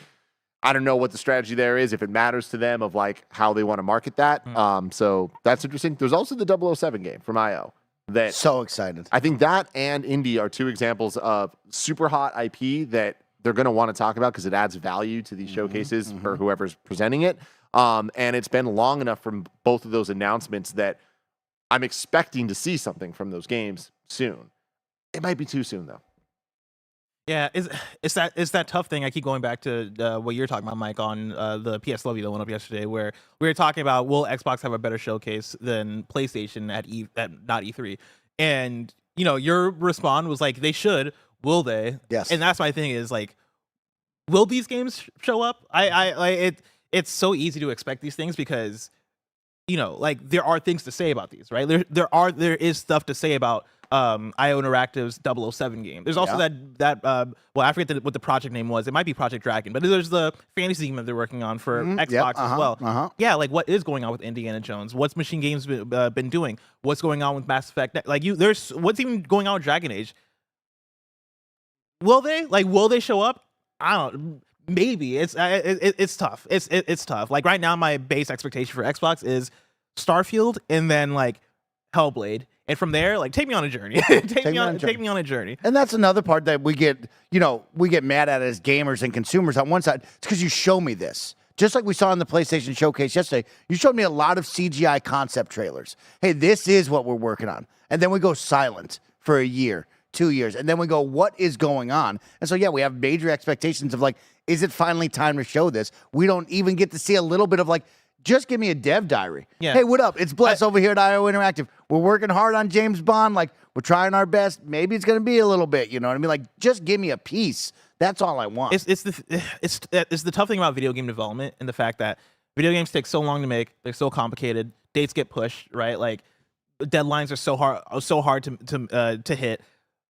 I don't know what the strategy there is, if it matters to them of like how they want to market that. So that's interesting. There's also the 007 game from IO that So excited. I think that and Indie are two examples of super hot IP that they're going to want to talk about because it adds value to these showcases for whoever's presenting it. And it's been long enough from both of those announcements that I'm expecting to see something from those games soon. It might be too soon though. Yeah, it's that tough thing. I keep going back to what you're talking about, Mike, on the PSW that went up yesterday, where we were talking about will Xbox have a better showcase than PlayStation at not E3, and your response was like they should. Will they? Yes. And that's my thing is like, will these games show up? It's so easy to expect these things because like there are things to say about these, right? There is stuff to say about IO Interactive's 007 game. There's also that I forget what the project name was. It might be Project Dragon, but there's the fantasy game that they're working on for Xbox as well. Yeah, like what is going on with Indiana Jones? What's Machine Games been doing? What's going on with Mass Effect? Like there's what's even going on with Dragon Age? Will they show up? I don't. Maybe it's tough. It's tough. Like right now, my base expectation for Xbox is Starfield and then like Hellblade. And from there, like, take me on a journey. take me on a journey. And that's another part that we get mad at as gamers and consumers on one side. It's because you show me this. Just like we saw in the PlayStation Showcase yesterday, you showed me a lot of CGI concept trailers. Hey, this is what we're working on. And then we go silent for a year, 2 years. And then we go, what is going on? And so, yeah, we have major expectations of like, is it finally time to show this? We don't even get to see a little bit of like, just give me a dev diary. Yeah. Hey, what up? It's Bless over here at IO Interactive. We're working hard on James Bond. Like, we're trying our best. Maybe it's going to be a little bit, you know what I mean? Like, just give me a piece. That's all I want. It's the tough thing about video game development and the fact that video games take so long to make. They're so complicated. Dates get pushed, right? Like, deadlines are so hard to hit.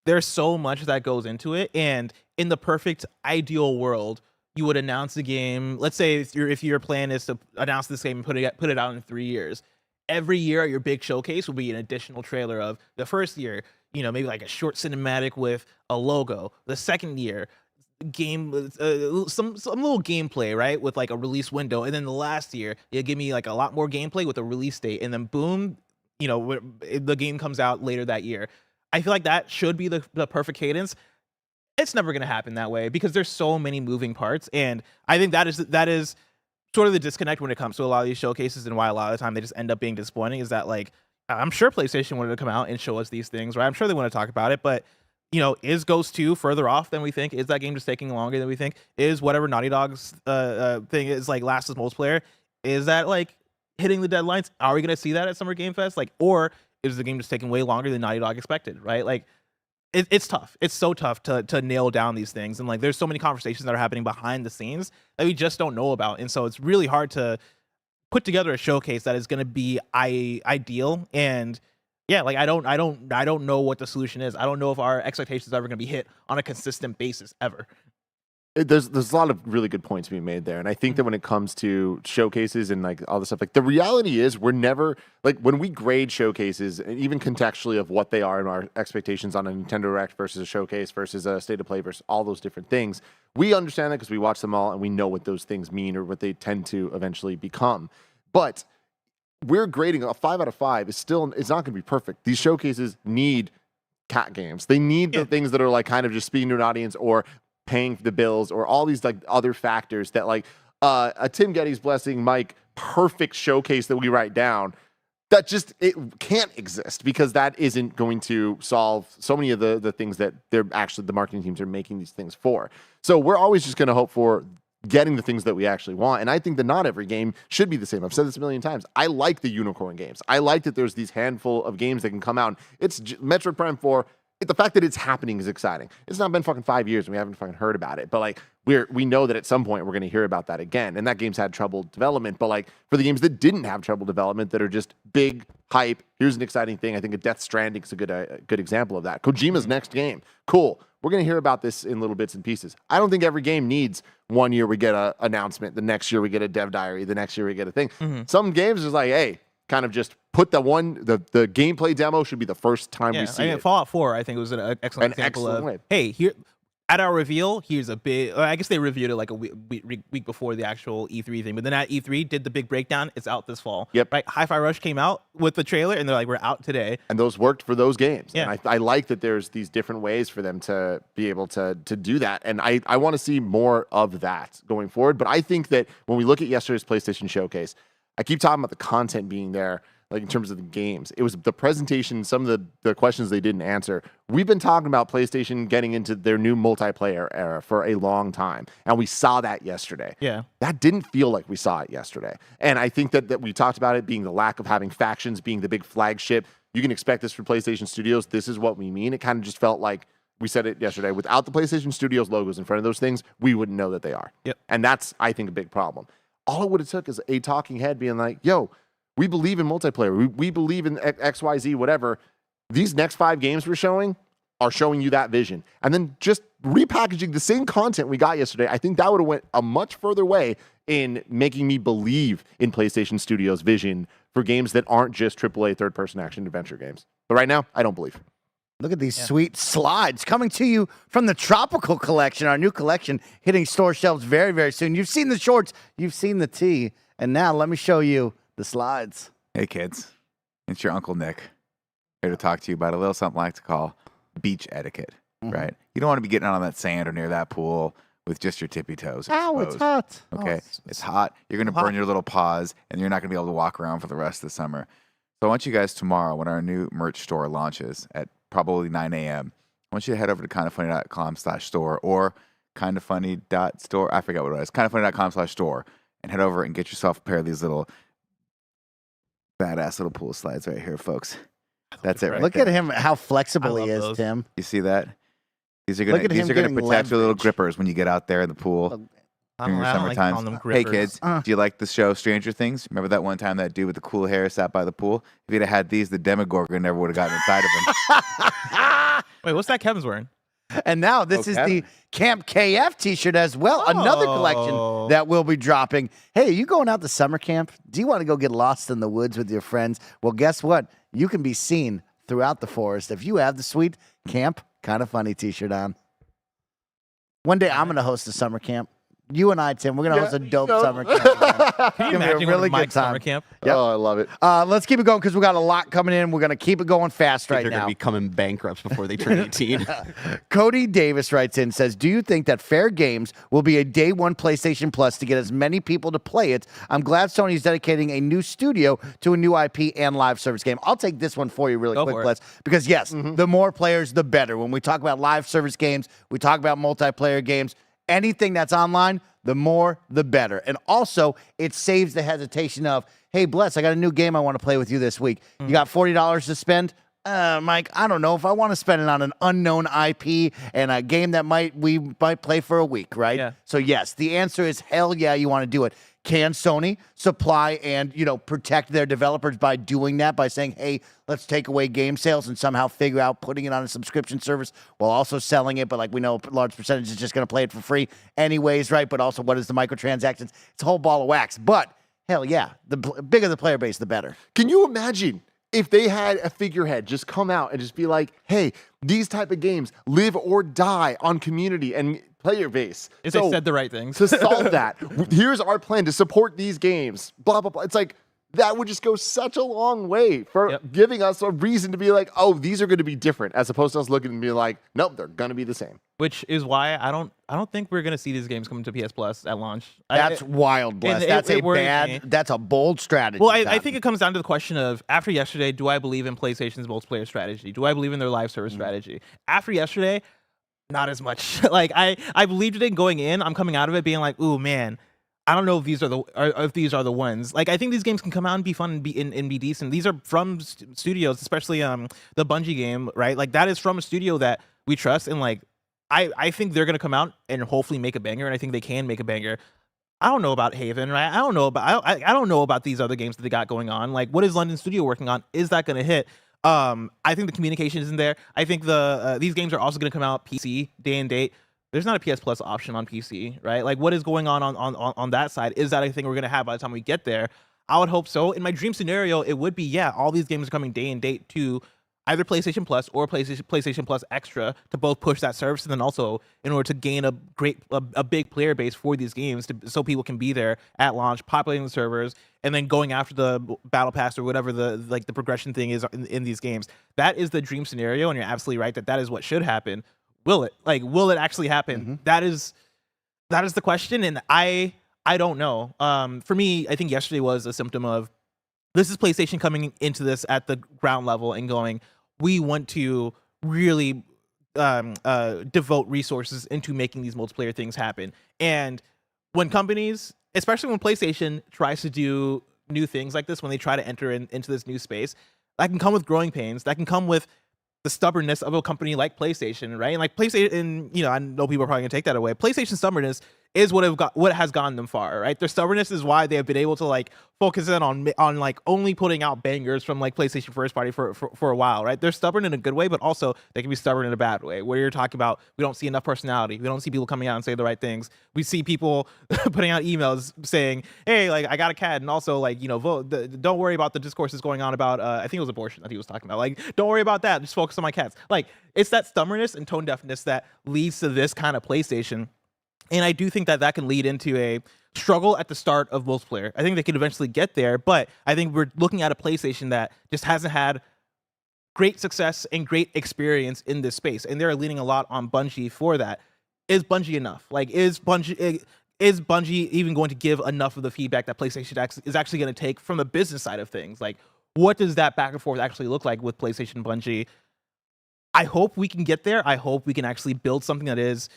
There's so much that goes into it. And in the perfect ideal world, you would announce the game. Let's say if your plan is to announce this game and put it out in 3 years. Every year, your big showcase will be an additional trailer of the first year. Maybe like a short cinematic with a logo. The second year, game some little gameplay, right, with like a release window. And then the last year, you give me like a lot more gameplay with a release date. And then boom, the game comes out later that year. I feel like that should be the perfect cadence. It's never going to happen that way because there's so many moving parts, and I think that is sort of the disconnect when it comes to a lot of these showcases, and why a lot of the time they just end up being disappointing. Is that like I'm sure PlayStation wanted to come out and show us these things, right? I'm sure they want to talk about it, but is Ghost 2 further off than we think? Is that game just taking longer than we think? Is whatever Naughty Dog's thing is like Last of Multiplayer? Is that like hitting the deadlines? Are we going to see that at Summer Game Fest? Like, or is the game just taking way longer than Naughty Dog expected? Right? Like. It's tough. It's so tough to nail down these things. And like, there's so many conversations that are happening behind the scenes that we just don't know about. And so it's really hard to put together a showcase that is going to be ideal. And yeah, like I don't know what the solution is. I don't know if our expectations are ever going to be hit on a consistent basis ever. There's a lot of really good points being made there, and I think that when it comes to showcases and like all this stuff, like the reality is we're never like when we grade showcases, and even contextually of what they are and our expectations on a Nintendo Direct versus a showcase versus a State of Play versus all those different things, we understand that because we watch them all and we know what those things mean or what they tend to eventually become. But we're grading a 5 out of 5 it's not going to be perfect. These showcases need cat games. They need the things that are like kind of just speaking to an audience or paying for the bills or all these like other factors that like a Tim Geddes blessing Mike perfect showcase that we write down that just it can't exist because that isn't going to solve so many of the things that they're actually the marketing teams are making these things for. So we're always just going to hope for getting the things that we actually want. And I think that not every game should be the same. I've said this a million times. I like the unicorn games. I like that there's these handful of games that can come out. It's Metroid Prime 4. The fact that it's happening is exciting. It's not been fucking 5 years and we haven't fucking heard about it. But like we know that at some point we're going to hear about that again. And that game's had trouble development. But like for the games that didn't have trouble development, that are just big hype, here's an exciting thing. I think a Death Stranding is a good example of that. Kojima's next game, cool. We're going to hear about this in little bits and pieces. I don't think every game needs 1 year we get an announcement, the next year we get a dev diary, the next year we get a thing. Some games is like, hey, kind of just put the gameplay demo should be the first time we see it. Fallout 4, I think, was an excellent example of, way. hey, here at our reveal, here's a big. I guess they reviewed it like a week before the actual E3 thing, but then at E3 did the big breakdown. It's out this fall. Yep. Right. Hi-Fi Rush came out with the trailer, and they're like, we're out today. And those worked for those games. Yeah. And I like that there's these different ways for them to be able to do that. And I want to see more of that going forward. But I think that when we look at yesterday's PlayStation Showcase, I keep talking about the content being there. Like in terms of the games, it was the presentation, some of the questions they didn't answer. We've been talking about PlayStation getting into their new multiplayer era for a long time, and we saw that yesterday. Yeah. That didn't feel like we saw it yesterday. And I think that we talked about it being the lack of having factions, being the big flagship. You can expect this from PlayStation Studios. This is what we mean. It kind of just felt like, we said it yesterday, without the PlayStation Studios logos in front of those things, we wouldn't know that they are. Yep. And that's, I think, a big problem. All it would have took is a talking head being like, yo, we believe in multiplayer. We believe in XYZ, whatever. These next 5 games we're showing are showing you that vision. And then just repackaging the same content we got yesterday, I think that would have went a much further way in making me believe in PlayStation Studios' vision for games that aren't just AAA third-person action adventure games. But right now, I don't believe. Look at these sweet slides coming to you from the Tropical Collection, our new collection hitting store shelves very, very soon. You've seen the shorts, you've seen the tee, and now let me show you the slides. Hey kids, it's your Uncle Nick here to talk to you about a little something I like to call beach etiquette, right? You don't want to be getting out on that sand or near that pool with just your tippy toes Ow, it's exposed, hot. okay? It's hot. You're going to burn your little paws, and you're not going to be able to walk around for the rest of the summer. So I want you guys tomorrow, when our new merch store launches at probably 9 a.m., I want you to head over to kindafunny.com/store or kindafunny.store. I forget what it was. kindafunny.com/store, and head over and get yourself a pair of these little badass little pool slides right here, folks. That's it. Right Look there. at him, how flexible I he love is, those. Tim. You see that? These are Look gonna at him getting protect your little leverage. grippers when you get out there in the pool I during don't, your I don't summer like times. calling them Hey grippers. kids, do you like the show Stranger Things? Remember that one time that dude with the cool hair sat by the pool? If he'd have had these, the Demogorgon never would have gotten inside of him. Wait, what's that Kevin's wearing? And now this is the Camp KF t-shirt as well. Another collection that will be dropping. Hey, are you going out to summer camp? Do you want to go get lost in the woods with your friends? Well, guess what? You can be seen throughout the forest if you have the sweet Camp Kinda Funny t-shirt on. One day I'm going to host a summer camp. You and I, Tim, we're going to host a dope summer camp. Can you It's gonna be a imagine really Mike's good time. summer camp? Yep. Oh, I love it. Let's keep it going because we got a lot coming in. We're going to keep it going fast right They're going now. to be becoming bankrupts before they turn 18. Cody Davis writes in, says, do you think that Fair Games will be a day one PlayStation Plus to get as many people to play it? I'm glad Sony's dedicating a new studio to a new IP and live service game. I'll take this one for you really Go quick, for it. Les, because yes, the more players, the better. When we talk about live service games, we talk about multiplayer games, anything that's online, the more, the better. And also, it saves the hesitation of, hey, Bless, I got a new game I want to play with you this week. You got $40 to spend? Mike, I don't know if I want to spend it on an unknown IP and a game that we might play for a week, right? Yeah. So yes, the answer is hell yeah, you want to do it. Can Sony supply and, protect their developers by doing that, by saying, hey, let's take away game sales and somehow figure out putting it on a subscription service while also selling it, but like we know a large percentage is just going to play it for free anyways, right? But also what is the microtransactions? It's a whole ball of wax. But hell yeah, the bigger the player base, the better. Can you imagine if they had a figurehead just come out and just be like, hey, these type of games live or die on community and player base. If they said the right things. To solve that, here's our plan to support these games, blah, blah, blah. It's like, that would just go such a long way for giving us a reason to be like, oh, these are going to be different, as opposed to us looking and being like, nope, they're going to be the same. Which is why I don't think we're gonna see these games come to PS Plus at launch. That's wild, Bless. That's a bold strategy. Well, I think it comes down to the question of, after yesterday, do I believe in PlayStation's multiplayer strategy? Do I believe in their live service strategy? After yesterday, not as much. Like I believed it going in. I'm coming out of it being like, ooh man, I don't know if these are the ones. Like, I think these games can come out and be fun and be decent. These are from studios, especially the Bungie game, right? Like, that is from a studio that we trust, and like I think they're gonna come out and hopefully make a banger, and I think they can make a banger. I don't know about Haven, right? I don't know about these other games that they got going on. Like, what is London Studio working on? Is that gonna hit? I think the communication isn't there. I think these games are also gonna come out PC day and date. There's not a PS Plus option on PC, right? Like, what is going on that side? Is that a thing we're gonna have by the time we get there? I would hope so. In my dream scenario, it would be, yeah, all these games are coming day and date to either PlayStation Plus or PlayStation Plus Extra to both push that service, and then also in order to gain a big player base for these games, so people can be there at launch, populating the servers, and then going after the battle pass or whatever the progression thing is in these games. That is the dream scenario, and you're absolutely right that is what should happen. Will it? Like, will it actually happen? That is the question, and I don't know. For me, I think yesterday was a symptom of, this is PlayStation coming into this at the ground level and going, we want to really devote resources into making these multiplayer things happen. And when companies, especially when PlayStation tries to do new things like this, when they try to enter into this new space, that can come with growing pains. That can come with the stubbornness of a company like PlayStation, right? And like PlayStation, I know people are probably gonna take that away. PlayStation stubbornness is what has gotten them far, right? Their stubbornness is why they have been able to like focus in on like only putting out bangers from like PlayStation first party for a while, right? They're stubborn in a good way, but also they can be stubborn in a bad way, where you're talking about, we don't see enough personality, we don't see people coming out and say the right things, we see people putting out emails saying, hey, like, I got a cat, and also like, vote. Don't worry about the discourses going on about I think it was abortion that he was talking about. Like, don't worry about that, just focus on my cats. Like, it's that stubbornness and tone deafness that leads to this kind of PlayStation. And I do think that can lead into a struggle at the start of multiplayer. I think they can eventually get there, but I think we're looking at a PlayStation that just hasn't had great success and great experience in this space, and they're leaning a lot on Bungie for that. Is Bungie enough? Like, is Bungie even going to give enough of the feedback that PlayStation is actually going to take from the business side of things? Like, what does that back and forth actually look like with PlayStation and Bungie? I hope we can get there. I hope we can actually build something that is,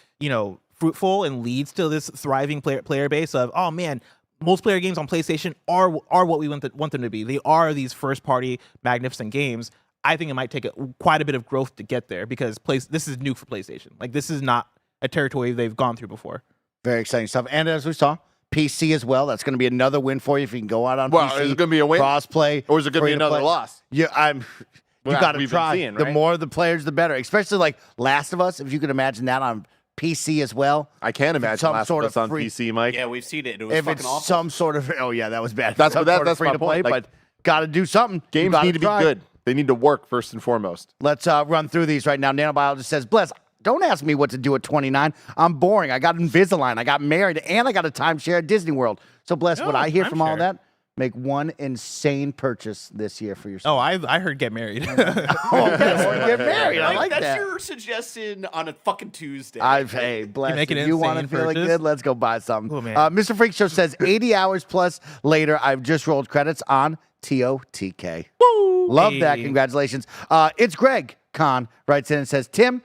fruitful and leads to this thriving player base of, oh man, multiplayer games on PlayStation are what we want them to be. They are these first party magnificent games. I think it might take quite a bit of growth to get there, because this is new for PlayStation. Like, this is not a territory they've gone through before. Very exciting stuff. And as we saw, PC as well. That's going to be another win for you if you can go out on PC. Well, is it going to be a win? Crossplay. Or is it going to be another loss? Yeah, you got to try. Seeing, right? The more the players, the better. Especially like Last of Us, if you can imagine that on PC as well. I can't imagine Last of Us on PC, Mike. Yeah, we've seen it. It was if fucking it's awful. some sort of, oh yeah, that was bad. That's free to play, like, but got to do something. Games need to be good. They need to work first and foremost. Let's run through these right now. Nanobiologist says, Bless, don't ask me what to do at 29. I'm boring. I got Invisalign. I got married, and I got a timeshare at Disney World. So, Bless, what I hear from all that, make one insane purchase this year for yourself. Oh, I heard get married. Get married. I like that's that. your suggestion on a fucking Tuesday. Hey, Bless, make an if you want to insane feel purchase? good, let's go buy something. Oh, man. Mr. Freak Show says 80 hours plus later, I've just rolled credits on TOTK. Woo! Love that. Hey. Congratulations. It's Greg Khan writes in and says, Tim,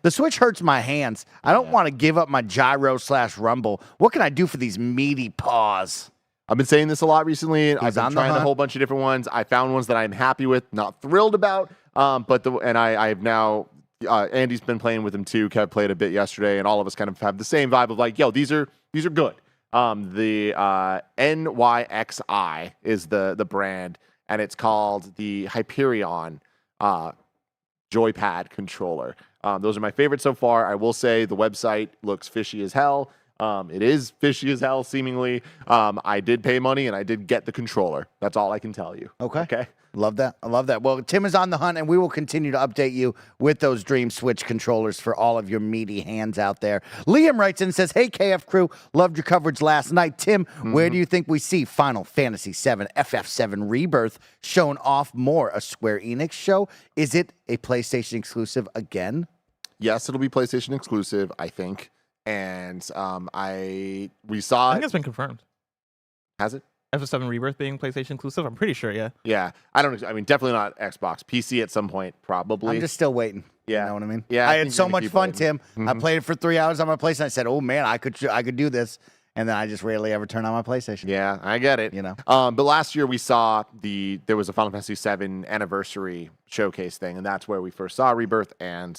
the Switch hurts my hands. I don't want to give up my gyro/rumble. What can I do for these meaty paws? I've been saying this a lot recently. I've been on the trying a hunt. whole bunch of different ones. I found ones that I'm happy with, not thrilled about. I've now, Andy's been playing with them too. Kev played a bit yesterday, and all of us kind of have the same vibe of like, yo, these are good. The NYXI is the brand, and it's called the Hyperion joypad controller. Those are my favorites so far. I will say the website looks fishy as hell. It is fishy as hell, seemingly. I did pay money, and I did get the controller. That's all I can tell you. Okay. Love that. I love that. Well, Tim is on the hunt, and we will continue to update you with those Dream Switch controllers for all of your meaty hands out there. Liam writes in and says, hey, KF crew, loved your coverage last night. Tim, where do you think we see Final Fantasy VII FF7 Rebirth shown off more? A Square Enix show? Is it a PlayStation exclusive again? Yes, it'll be PlayStation exclusive, I think. And we saw I think it. it's been confirmed. Has it? FF7 Rebirth being PlayStation exclusive. I'm pretty sure. Yeah. Yeah. I mean, definitely not Xbox. PC at some point, probably. I'm just still waiting. Yeah. You know what I mean? Yeah, I I had think so you're gonna much keep fun, waiting. Tim. I played it for 3 hours on my PlayStation. I said, oh, man, I could do this. And then I just rarely ever turn on my PlayStation. Yeah, I get it. You know? But last year we saw there was a Final Fantasy VII anniversary showcase thing, and that's where we first saw Rebirth and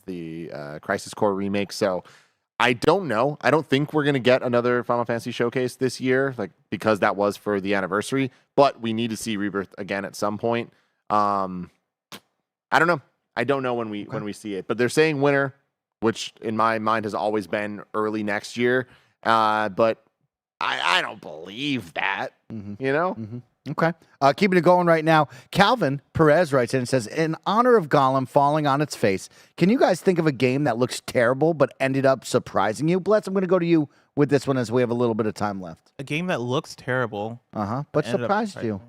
the Crisis Core remake. So I don't know. I don't think we're gonna get another Final Fantasy showcase this year, like because that was for the anniversary. But we need to see Rebirth again at some point. I don't know. I don't know when we see it, but they're saying winter, which in my mind has always been early next year. But I don't believe that. You know. Okay. Keeping it going right now, Calvin Perez writes in and says, in honor of Gollum falling on its face, can you guys think of a game that looks terrible but ended up surprising you? Bless, I'm going to go to you with this one as we have a little bit of time left. A game that looks terrible. But ended up surprised you.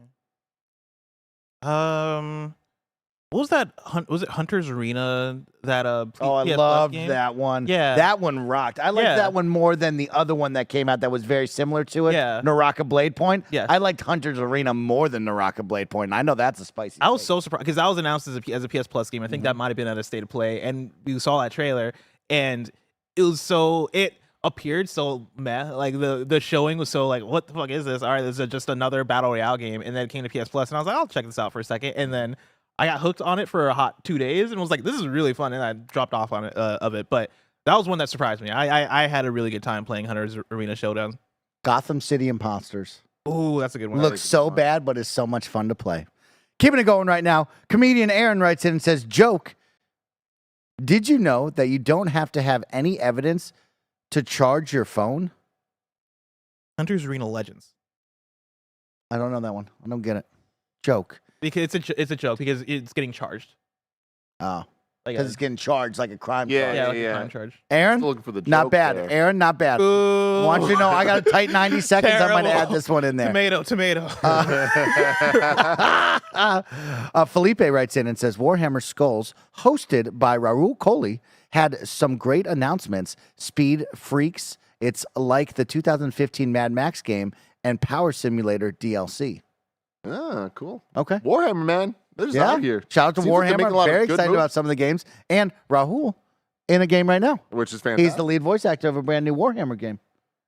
What was that? Was it Hunter's Arena? That Oh, I PS Plus loved game? that one. Yeah. That one rocked. I liked Yeah. that one more than the other one that came out that was very similar to it. Yeah. Naraka Blade Point. Yeah. I liked Hunter's Arena more than Naraka Blade Point. And I know that's a spicy I was take. so surprised because that was announced as a PS Plus game. I think that might have been at a state of play, and we saw that trailer, and it appeared so meh. Like the showing was so like, what the fuck is this? All right, this is just another battle royale game, and then it came to PS Plus, and I was like, I'll check this out for a second, and then I got hooked on it for a hot 2 days, and was like, this is really fun, and I dropped off on it of it, but that was one that surprised me. I had a really good time playing Hunter's Arena Showdown. Gotham City Imposters. Oh, that's a good one. Looks so bad, but is so much fun to play. Keeping it going right now, comedian Aaron writes in and says, joke, did you know that you don't have to have any evidence to charge your phone? Hunter's Arena Legends. I don't know that one. I don't get it. Joke. Because it's a joke because it's getting charged. Oh. Like Because it's getting charged like a crime Yeah, charge. like a crime charge. Aaron? Still looking for the Not joke bad. there. Aaron, not bad. Boo. I want you to know I got a tight 90 seconds. I might Terrible. add this one in there. Tomato. Felipe writes in and says, Warhammer Skulls, hosted by Rahul Kohli, had some great announcements. Speed Freaks, it's like the 2015 Mad Max game, and Power Simulator DLC. Ah, cool. Okay. Warhammer, man. They're just out here. Shout out to Seems like they're making a Warhammer. lot of Very good excited moves, about some of the games. And Rahul in a game right now. which is fantastic. He's the lead voice actor of a brand new Warhammer game.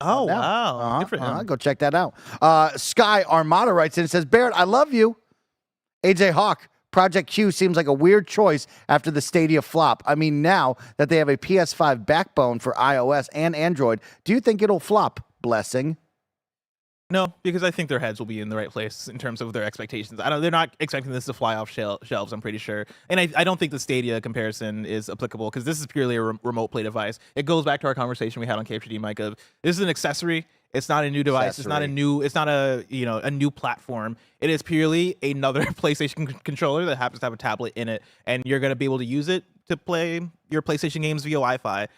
Oh, Now. wow. Good for him. Go check that out. Sky Armada writes in and says, Barrett, I love you. AJ Hawk, Project Q seems like a weird choice after the Stadia flop. I mean, now that they have a PS5 backbone for iOS and Android, do you think it'll flop? Blessing. No, because I think their heads will be in the right place in terms of their expectations. They're not expecting this to fly off shelves, I'm pretty sure. And I don't think the Stadia comparison is applicable because this is purely a remote play device. It goes back to our conversation we had on KFGD, Mike, of this is an accessory. It's not a new device. It's not a new platform. It is purely another PlayStation controller that happens to have a tablet in it, and you're going to be able to use it to play your PlayStation games via Wi-Fi.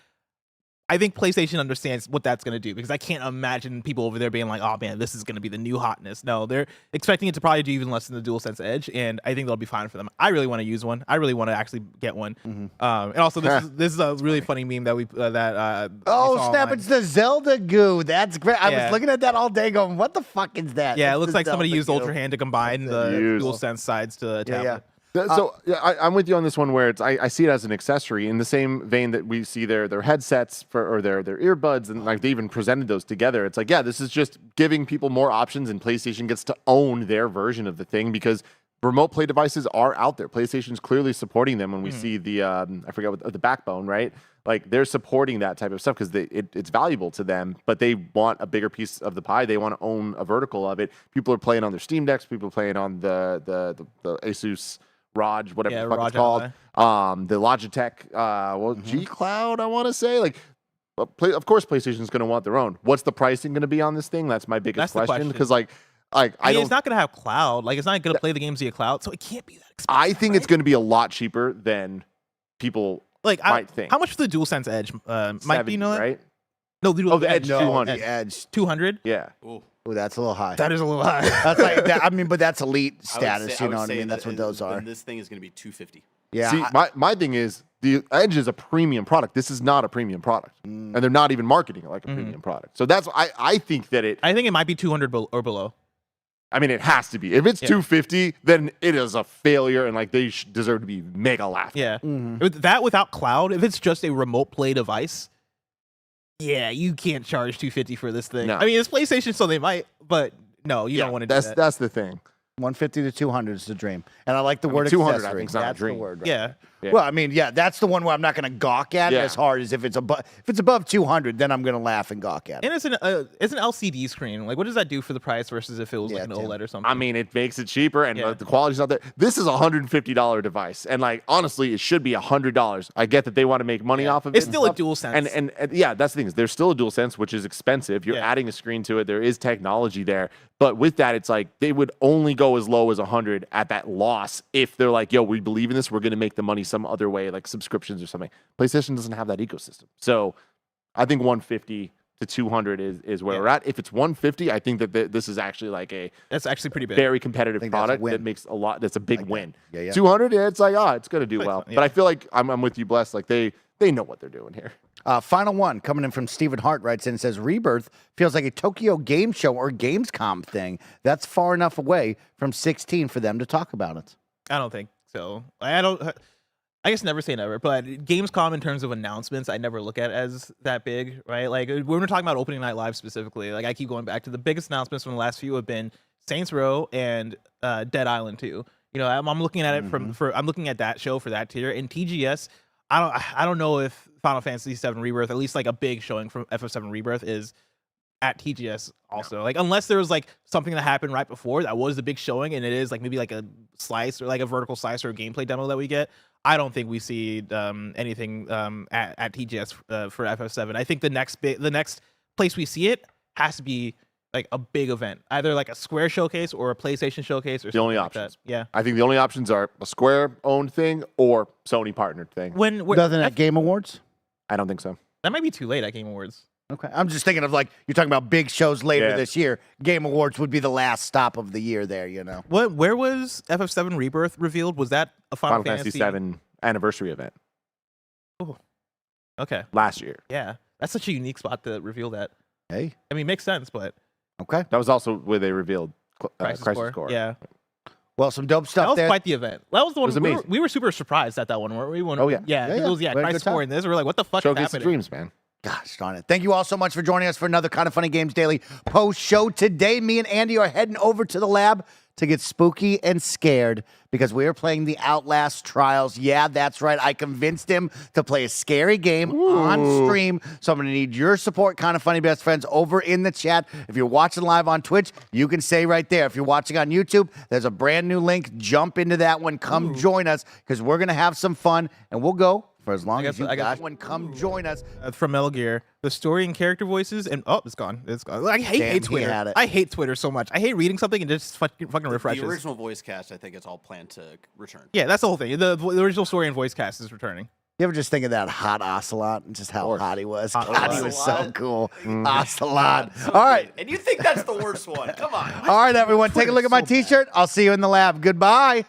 I think PlayStation understands what that's going to do because I can't imagine people over there being like, oh man, this is going to be the new hotness. No, they're expecting it to probably do even less than the DualSense Edge, and I think that'll be fine for them. I really want to use one. I really want to actually get one. And also, this is a really funny meme that we Oh, saw snap. online. It's the Zelda goo. That's great. I Yeah. was looking at that all day going, what the fuck is that? Yeah, it It's looks the like somebody Zelda used goo. Ultra Hand to combine the Use. DualSense sides to the tablet. Yeah. So I'm with you on this one where I see it as an accessory in the same vein that we see their headsets or their earbuds, and like they even presented those together. It's like, yeah, this is just giving people more options, and PlayStation gets to own their version of the thing because remote play devices are out there. PlayStation's clearly supporting them when we see the I forget what the backbone, right? Like they're supporting that type of stuff because it's valuable to them, but they want a bigger piece of the pie. They want to own a vertical of it. People are playing on their Steam Decks. People are playing on the Asus ROG, whatever the fuck ROG it's called. Ally. The Logitech, G Cloud, I want to say. Like, of course, PlayStation's going to want their own. What's the pricing going to be on this thing? That's my biggest That's the question. question. Because, like, Like I mean, it's not gonna have cloud. Like it's not gonna play the games via cloud, so it can't be that expensive. I think it's going to be a lot cheaper than people might think. How much for the DualSense Edge? Mike, do you know that? Right? No, the Edge No, 200. the Edge. 200. Yeah. Ooh, that's a little high. That is a little high. That's like that, I mean, but that's elite I would status. say- You know would what I say mean? That's that what those are. then this thing is going to be $250. Yeah. See, my thing is the Edge is a premium product. This is not a premium product, and they're not even marketing it like a premium product. So that's I think that it. I think it might be 200 or below. I mean, it has to be. If it's 250, then it is a failure, and like they deserve to be mega laughed. Yeah. With that without cloud, if it's just a remote play device, yeah, you can't charge 250 for this thing. No. I mean, it's PlayStation, so they might, but no, you don't want to do that. That's the thing. 150 to 200 is the dream. And I like the word 200 I accessory. think is not a That's dream. the word. Right? Yeah. Yeah. Well, I mean, yeah, that's the one where I'm not going to gawk at it Yeah. as hard as if it's above 200, then I'm going to laugh and gawk at it. And it's an LCD screen. Like, what does that do for the price versus if it was like an Tim. OLED or something? I mean, it makes it cheaper, and Yeah. the quality's not there. This is a $150 device, and like honestly, it should be $100. I get that they want to make money off of it. It's and still a stuff. DualSense. And yeah, that's the thing. There's still a DualSense, which is expensive. You're Yeah. adding a screen to it. There is technology there, but with that, it's like they would only go as low as 100 at that loss if they're like, "Yo, we believe in this. We're going to make the money some other way, like subscriptions or something." PlayStation doesn't have that ecosystem, so I think 150 to 200 is where we're at. If it's 150, I think that this is actually like a That's actually pretty big. very competitive think that's a product win. that makes a lot. That's a big Like win. that. Yeah. 200, it's like it's gonna do Like, well. yeah. But I feel like I'm with you, Bless. Like they know what they're doing here. Final one coming in from Stephen Hart writes in and says Rebirth feels like a Tokyo Game Show or Gamescom thing. That's far enough away from 16 for them to talk about it. I don't think so. I guess never say never, but Gamescom in terms of announcements, I never look at as that big, right? Like when we're talking about opening night live specifically, like I keep going back to the biggest announcements from the last few have been Saints Row and Dead Island 2. You know, I'm looking at it I'm looking at that show for that tier. And TGS, I don't know if Final Fantasy VII Rebirth, at least like a big showing from FF7 Rebirth, is at TGS also. Like unless there was like something that happened right before that was the big showing, and it is like maybe like a slice or like a vertical slice or a gameplay demo that we get. I don't think we see anything at TGS for FF7. I think the next place we see it has to be like a big event, either like a Square showcase or a PlayStation showcase or The only something like options. that. Yeah. I think the only options are a Square-owned thing or Sony-partnered thing. When Nothing at Game Awards? I don't think so. that might be too late at Game Awards. Okay. I'm just thinking of like, you're talking about big shows later Yeah. this year. Game Awards would be the last stop of the year there, you know? Where was FF7 Rebirth revealed? Was that a Final Fantasy VII anniversary event Okay. last year. Yeah. That's such a unique spot to reveal that. Hey. I mean, makes sense, but Okay. That was also where they revealed Crisis Crisis Core. Core. Yeah. Well, some dope That stuff was there. quite the event. That was the one was we were, amazing. we were super surprised at that one. Weren't we? Oh, yeah. Yeah. Yeah, It was yeah. We had a Crisis good time. Core in this. We were like, what the fuck is Showcase the happening? dreams, man. Gosh darn it. Thank you all so much for joining us for another Kind of Funny Games Daily post show. Today, me and Andy are heading over to the lab to get spooky and scared because we are playing the Outlast Trials. Yeah, that's right. I convinced him to play a scary game on stream. So I'm going to need your support, Kind of Funny best friends, over in the chat. If you're watching live on Twitch, you can say right there. If you're watching on YouTube, there's a brand new link. Jump into that one. Come join us because we're going to have some fun and we'll go for as long as you got one. Come join us. From Metal Gear, the story and character voices, and it's gone. It's gone. I hate Damn, he Twitter. had it. I hate Twitter so much. I hate reading something and just fucking refreshes. The original voice cast, I think it's all planned to return. Yeah, that's the whole thing. The original story and voice cast is returning. You ever just think of that hot Ocelot and just how hot he was? Hot God, he was so Ocelot. cool. Ocelot. All right. And you think that's the worst one? Come on. All right, everyone. Take a look at my t-shirt. I'll see you in the lab. Goodbye.